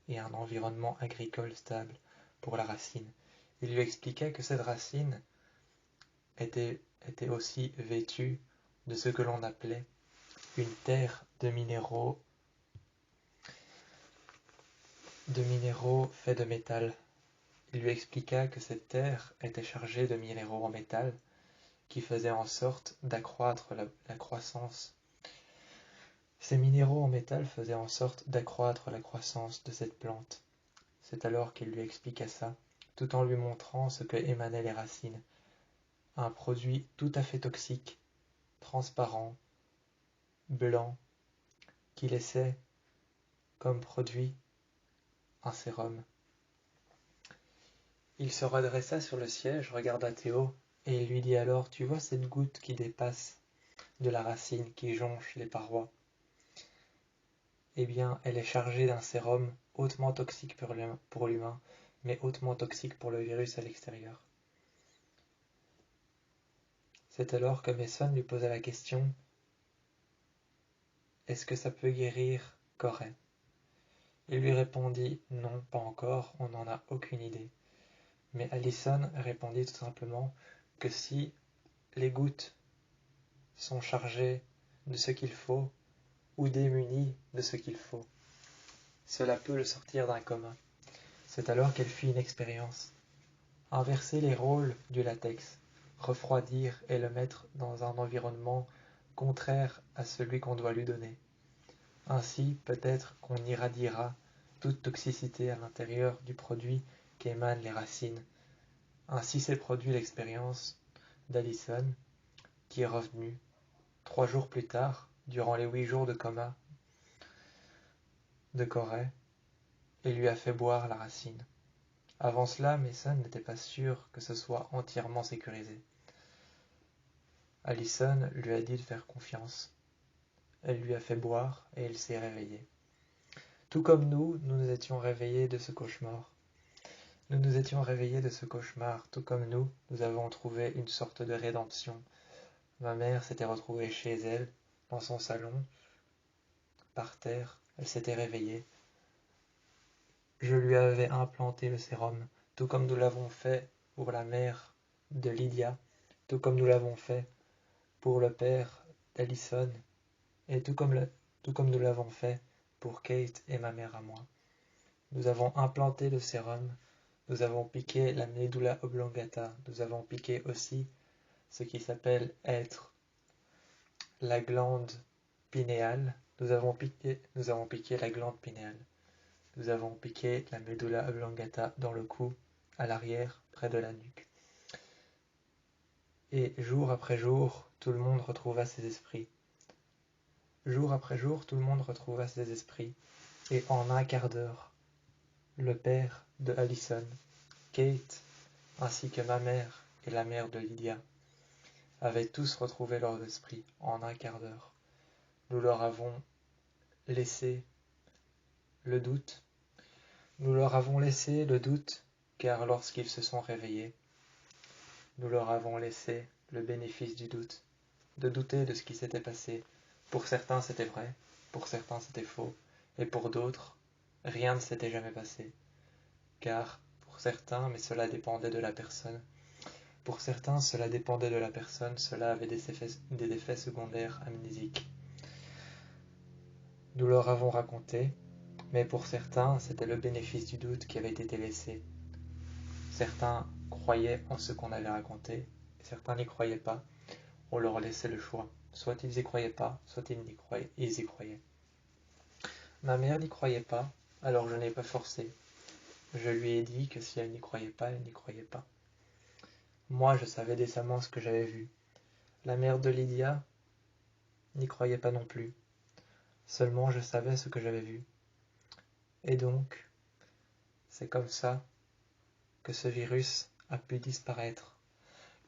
et un environnement agricole stable pour la racine. Il lui expliquait que cette racine était aussi vêtue de ce que l'on appelait une terre de minéraux faits de métal. Il lui expliqua que cette terre était chargée de minéraux en métal qui faisaient en sorte d'accroître la croissance. Ces minéraux en métal faisaient en sorte d'accroître la croissance de cette plante. C'est alors qu'il lui expliqua ça, tout en lui montrant ce que émanaient les racines. Un produit tout à fait toxique, transparent, blanc, qui laissait comme produit un sérum. Il se redressa sur le siège, regarda Théo, et il lui dit alors: « Tu vois cette goutte qui dépasse de la racine qui jonche les parois? Eh bien, elle est chargée d'un sérum hautement toxique pour l'humain, mais hautement toxique pour le virus à l'extérieur. » C'est alors que Mason lui posa la question: « Est-ce que ça peut guérir Corey ?» Il lui répondit: « Non, pas encore, on n'en a aucune idée. » Mais Allison répondit tout simplement que si les gouttes sont chargées de ce qu'il faut ou démunies de ce qu'il faut, cela peut le sortir d'un coma. C'est alors qu'elle fit une expérience. Inverser les rôles du latex, refroidir et le mettre dans un environnement contraire à celui qu'on doit lui donner. Ainsi, peut-être qu'on irradiera toute toxicité à l'intérieur du produit qu'émanent les racines. Ainsi s'est produit l'expérience d'Allison, qui est revenue 3 jours plus tard, durant les 8 jours de coma de Corey, et lui a fait boire la racine. Avant cela, Mason n'était pas sûr que ce soit entièrement sécurisé. Allison lui a dit de faire confiance. Elle lui a fait boire et il s'est réveillé. Tout comme nous nous étions réveillés de ce cauchemar. Nous nous étions réveillés de ce cauchemar, tout comme nous avons trouvé une sorte de rédemption. Ma mère s'était retrouvée chez elle, dans son salon, par terre, elle s'était réveillée. Je lui avais implanté le sérum, tout comme nous l'avons fait pour la mère de Lydia, tout comme nous l'avons fait pour le père d'Allison, et tout comme nous l'avons fait pour Kate et ma mère à moi. Nous avons implanté le sérum, nous avons piqué la médula oblongata, nous avons piqué aussi ce qui s'appelle être la glande pinéale, nous avons piqué la glande pinéale. Nous avons piqué la médula oblongata dans le cou, à l'arrière, près de la nuque. Et jour après jour, tout le monde retrouva ses esprits. Jour après jour, tout le monde retrouva ses esprits. Et en un quart d'heure, le père de Allison, Kate, ainsi que ma mère et la mère de Lydia, avaient tous retrouvé leurs esprits en un quart d'heure. Nous leur avons laissé le doute. Nous leur avons laissé le doute, car lorsqu'ils se sont réveillés, nous leur avons laissé le bénéfice du doute, de douter de ce qui s'était passé. Pour certains, c'était vrai, pour certains, c'était faux, et pour d'autres, rien ne s'était jamais passé. Car, pour certains, mais cela dépendait de la personne, Pour certains, cela dépendait de la personne, cela avait des effets secondaires amnésiques. Nous leur avons raconté, mais pour certains, c'était le bénéfice du doute qui avait été laissé. Certains croyaient en ce qu'on avait raconté, et certains n'y croyaient pas. On leur laissait le choix. Soit ils y croyaient pas, soit ils y croyaient. Ma mère n'y croyait pas, alors je n'ai pas forcé. Je lui ai dit que si elle n'y croyait pas, elle n'y croyait pas. Moi, je savais décemment ce que j'avais vu. La mère de Lydia n'y croyait pas non plus. Seulement, je savais ce que j'avais vu. Et donc, c'est comme ça que ce virus a pu disparaître,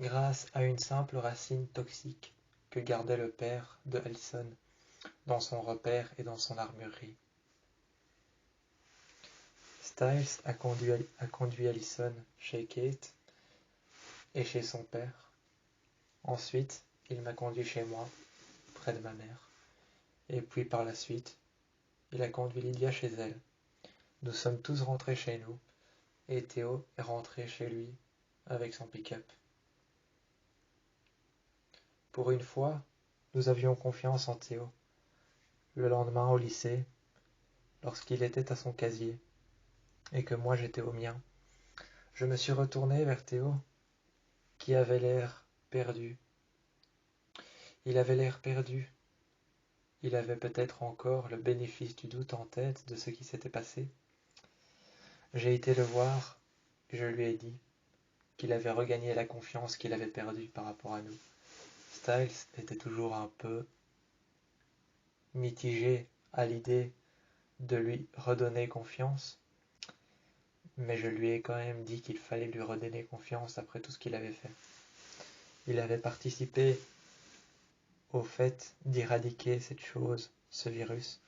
grâce à une simple racine toxique que gardait le père de Allison dans son repère et dans son armurerie. Styles a conduit Allison chez Kate et chez son père. Ensuite, il m'a conduit chez moi, près de ma mère. Et puis par la suite, il a conduit Lydia chez elle. Nous sommes tous rentrés chez nous, et Théo est rentré chez lui avec son pick-up. Pour une fois, nous avions confiance en Théo. Le lendemain au lycée, lorsqu'il était à son casier, et que moi j'étais au mien, je me suis retourné vers Théo, qui avait l'air perdu. Il avait l'air perdu. Il avait peut-être encore le bénéfice du doute en tête de ce qui s'était passé. J'ai été le voir, et je lui ai dit qu'il avait regagné la confiance qu'il avait perdue par rapport à nous. Styles était toujours un peu mitigé à l'idée de lui redonner confiance, mais je lui ai quand même dit qu'il fallait lui redonner confiance après tout ce qu'il avait fait. Il avait participé au fait d'éradiquer cette chose, ce virus,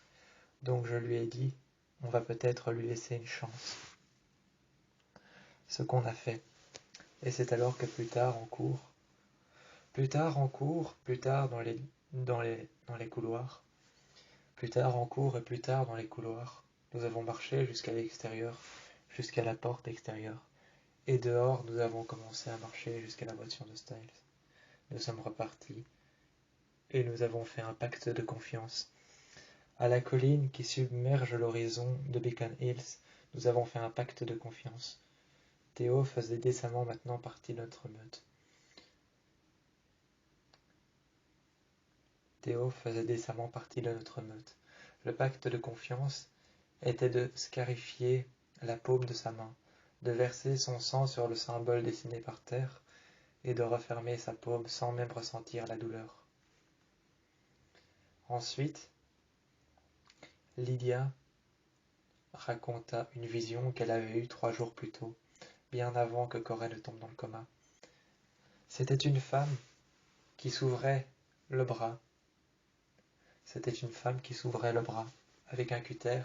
donc je lui ai dit, on va peut-être lui laisser une chance. Ce qu'on a fait. Et c'est alors que plus tard en cours, plus tard dans les couloirs, plus tard en cours et plus tard dans les couloirs, nous avons marché jusqu'à l'extérieur, jusqu'à la porte extérieure. Et dehors, nous avons commencé à marcher jusqu'à la voiture de Styles. Nous sommes repartis et nous avons fait un pacte de confiance. À la colline qui submerge l'horizon de Beacon Hills, nous avons fait un pacte de confiance. Théo faisait décemment maintenant partie de notre meute. Le pacte de confiance était de scarifier la paume de sa main, de verser son sang sur le symbole dessiné par terre et de refermer sa paume sans même ressentir la douleur. Ensuite, Lydia raconta une vision qu'elle avait eue 3 jours plus tôt, bien avant que Corey ne tombe dans le coma. C'était une femme qui s'ouvrait le bras. Avec un cutter,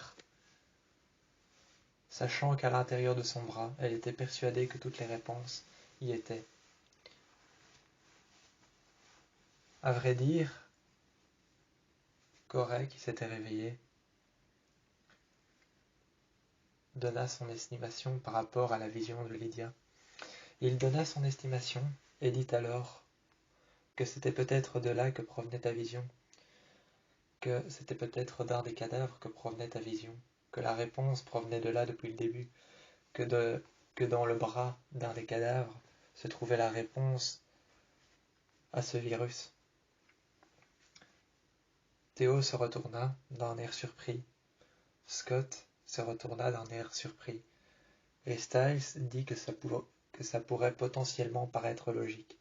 sachant qu'à l'intérieur de son bras, elle était persuadée que toutes les réponses y étaient. À vrai dire, Corey, qui s'était réveillé, donna son estimation par rapport à la vision de Lydia. Il donna son estimation et dit alors que c'était peut-être de là que provenait ta vision, que c'était peut-être d'un des cadavres que provenait ta vision, que la réponse provenait de là depuis le début, que dans le bras d'un des cadavres se trouvait la réponse à ce virus. Théo se retourna d'un air surpris. Scott se retourna d'un air surpris. Et Styles dit que ça pourrait potentiellement paraître logique.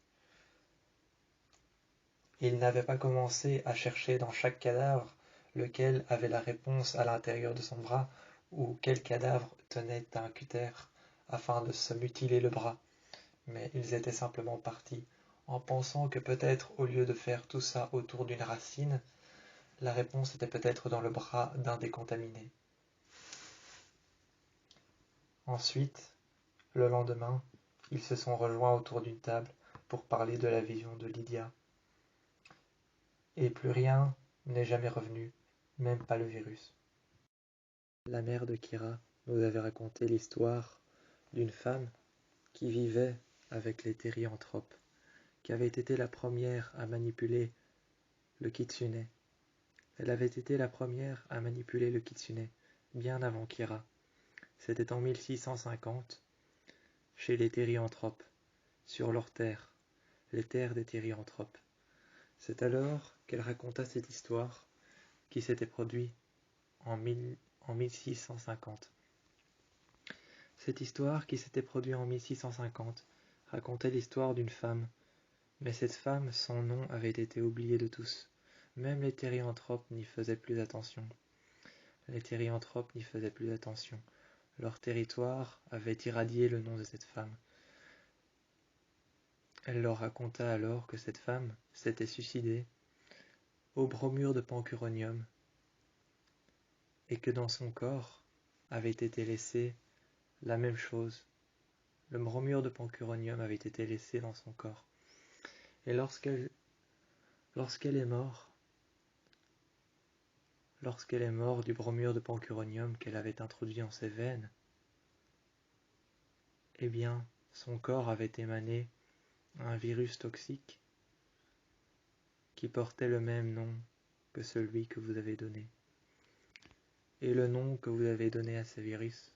Il n'avait pas commencé à chercher dans chaque cadavre lequel avait la réponse à l'intérieur de son bras ou quel cadavre tenait un cutter afin de se mutiler le bras, mais ils étaient simplement partis en pensant que peut-être au lieu de faire tout ça autour d'une racine, la réponse était peut-être dans le bras d'un des contaminés. Ensuite, le lendemain, ils se sont rejoints autour d'une table pour parler de la vision de Lydia. Et plus rien n'est jamais revenu, même pas le virus. La mère de Kira nous avait raconté l'histoire d'une femme qui vivait avec les thérianthropes, qui avait été la première à manipuler le kitsune. Elle avait été la première à manipuler le kitsune, bien avant Kira. C'était en 1650, chez les thérianthropes, sur leur terre, les terres des thérianthropes. C'est alors qu'elle raconta cette histoire qui s'était produite en 1650. Cette histoire qui s'était produite en 1650 racontait l'histoire d'une femme, mais cette femme, son nom avait été oublié de tous. Même les thérianthropes n'y faisaient plus attention. Les thérianthropes n'y faisaient plus attention. Leur territoire avait irradié le nom de cette femme. Elle leur raconta alors que cette femme s'était suicidée au bromure de pancuronium et que dans son corps avait été laissé la même chose. Le bromure de pancuronium avait été laissé dans son corps. Et lorsqu'elle est morte du bromure de pancuronium qu'elle avait introduit en ses veines, eh bien, son corps avait émané un virus toxique qui portait le même nom que celui que vous avez donné. Et le nom que vous avez donné à ce virus,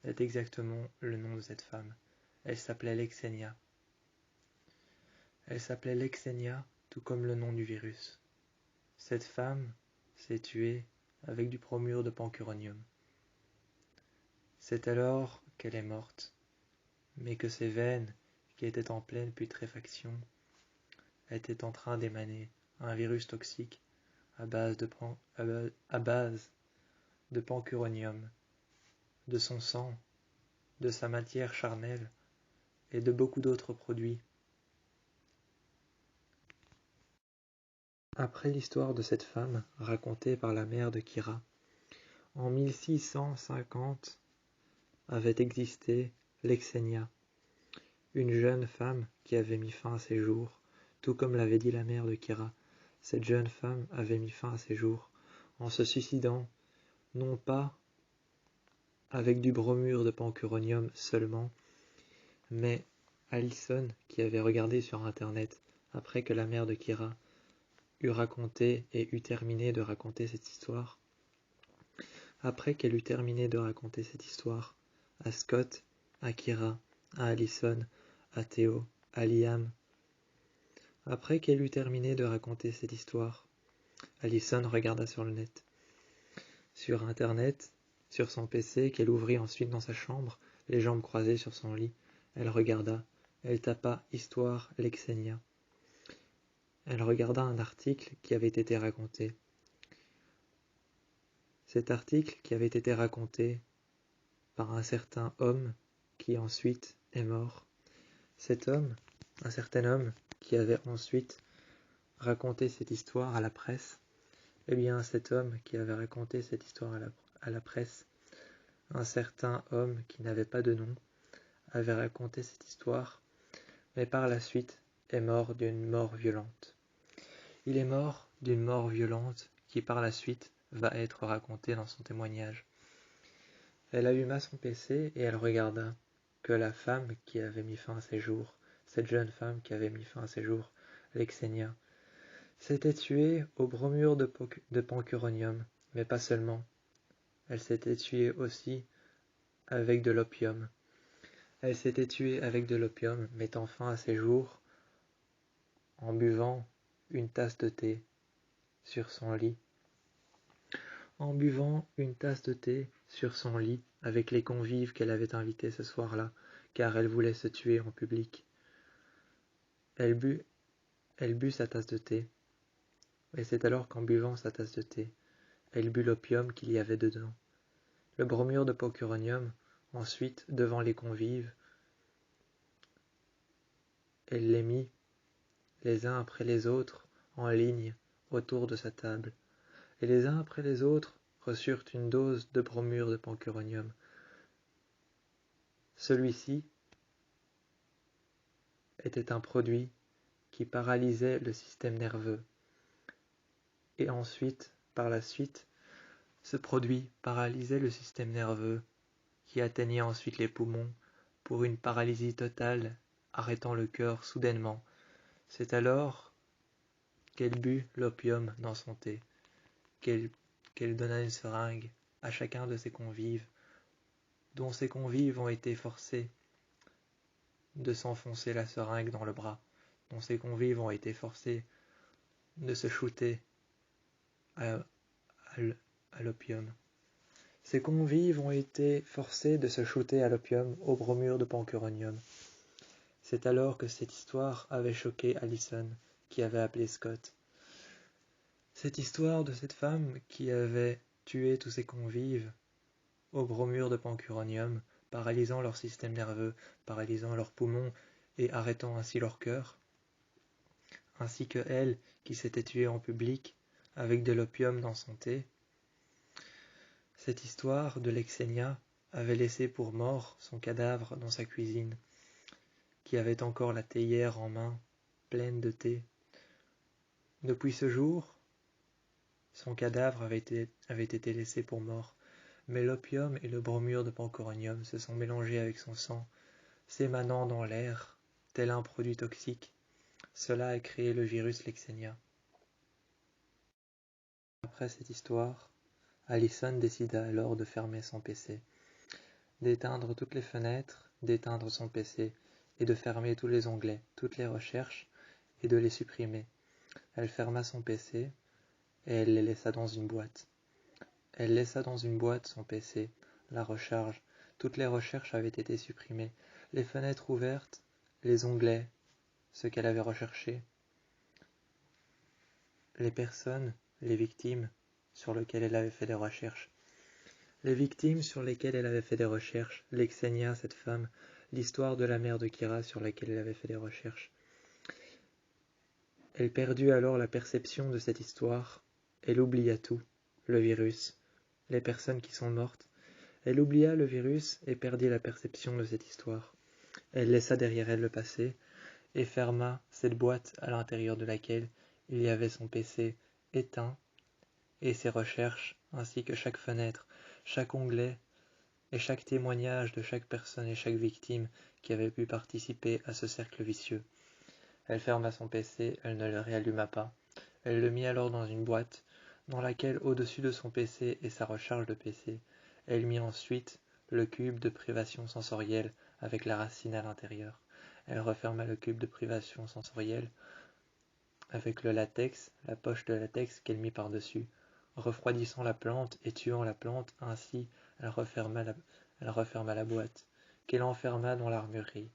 est exactement le nom de cette femme. Elle s'appelait Lexenia. Elle s'appelait Lexenia, tout comme le nom du virus. Cette femme s'est tuée avec du bromure de pancuronium. C'est alors qu'elle est morte, mais que ses veines, qui étaient en pleine putréfaction, étaient en train d'émaner un virus toxique à base de pancuronium, de son sang, de sa matière charnelle et de beaucoup d'autres produits. Après l'histoire de cette femme, racontée par la mère de Kira, en 1650 avait existé Lexenia, une jeune femme qui avait mis fin à ses jours, tout comme l'avait dit la mère de Kira. Cette jeune femme avait mis fin à ses jours en se suicidant, non pas avec du bromure de pancuronium seulement, mais Alison, qui avait regardé sur internet après que la mère de Kira eut raconté et eut terminé de raconter cette histoire, après qu'elle eut terminé de raconter cette histoire à Scott, à Kira, à Alison, à Theo, à Liam, après qu'elle eut terminé de raconter cette histoire, Alison regarda sur le net, sur internet, sur son PC qu'elle ouvrit ensuite dans sa chambre, les jambes croisées sur son lit. Elle regarda, elle tapa Histoire Lexenia. Elle regarda un article qui avait été raconté. Cet article qui avait été raconté par un certain homme qui ensuite est mort. Cet homme, un certain homme qui avait ensuite raconté cette histoire à la presse, eh bien cet homme qui avait raconté cette histoire à la presse, un certain homme qui n'avait pas de nom, avait raconté cette histoire, mais par la suite est mort d'une mort violente. Il est mort d'une mort violente qui par la suite va être racontée dans son témoignage. Elle alluma son PC et elle regarda que la femme qui avait mis fin à ses jours, cette jeune femme qui avait mis fin à ses jours, Lexenia, s'était tuée au bromure de pancuronium, mais pas seulement. Elle s'était tuée aussi avec de l'opium. Elle s'était tuée avec de l'opium, mettant fin à ses jours en buvant une tasse de thé sur son lit. En buvant une tasse de thé sur son lit avec les convives qu'elle avait invités ce soir-là, car elle voulait se tuer en public. Elle but sa tasse de thé, et c'est alors qu'en buvant sa tasse de thé, elle but l'opium qu'il y avait dedans. Le bromure de pancuronium, ensuite, devant les convives, elle les mit, les uns après les autres, en ligne, autour de sa table, et les uns après les autres reçurent une dose de bromure de pancuronium. Celui-ci était un produit qui paralysait le système nerveux. Et ensuite, par la suite, ce produit paralysait le système nerveux qui atteignait ensuite les poumons, pour une paralysie totale arrêtant le cœur soudainement. C'est alors qu'elle but l'opium dans son thé, qu'elle donna une seringue à chacun de ses convives, dont ces convives ont été forcés de s'enfoncer la seringue dans le bras, dont ces convives ont été forcés de se shooter à l'opium. Ces convives ont été forcés de se shooter à l'opium au bromure de pancuronium. C'est alors que cette histoire avait choqué Allison, qui avait appelé Scott. Cette histoire de cette femme qui avait tué tous ses convives au bromure de pancuronium, paralysant leur système nerveux, paralysant leurs poumons et arrêtant ainsi leur cœur, ainsi que elle qui s'était tuée en public avec de l'opium dans son thé. Cette histoire de Lexenia avait laissé pour mort son cadavre dans sa cuisine, qui avait encore la théière en main, pleine de thé. Depuis ce jour, son cadavre avait été laissé pour mort, mais l'opium et le bromure de pancuronium se sont mélangés avec son sang, s'émanant dans l'air, tel un produit toxique. Cela a créé le virus Lexenia. Après cette histoire, Allison décida alors de fermer son PC, d'éteindre toutes les fenêtres, d'éteindre son PC, et de fermer tous les onglets, toutes les recherches, et de les supprimer. Elle ferma son PC, et elle les laissa dans une boîte. Elle laissa dans une boîte son PC, la recharge. Toutes les recherches avaient été supprimées, les fenêtres ouvertes, les onglets, ce qu'elle avait recherché, les personnes, les victimes sur lesquelles elle avait fait des recherches. Les victimes sur lesquelles elle avait fait des recherches, Lexenia, cette femme, l'histoire de la mère de Kira sur laquelle elle avait fait des recherches. Elle perdut alors la perception de cette histoire, elle oublia tout, le virus, les personnes qui sont mortes. Elle oublia le virus et perdit la perception de cette histoire. Elle laissa derrière elle le passé et ferma cette boîte à l'intérieur de laquelle il y avait son PC éteint et ses recherches, ainsi que chaque fenêtre, chaque onglet et chaque témoignage de chaque personne et chaque victime qui avait pu participer à ce cercle vicieux. Elle ferma son PC, elle ne le réalluma pas. Elle le mit alors dans une boîte, dans laquelle, au-dessus de son PC et sa recharge de PC, elle mit ensuite le cube de privation sensorielle avec la racine à l'intérieur. Elle referma le cube de privation sensorielle avec le latex, la poche de latex qu'elle mit par-dessus, refroidissant la plante et tuant la plante. Ainsi, elle referma la boîte, qu'elle enferma dans l'armurerie.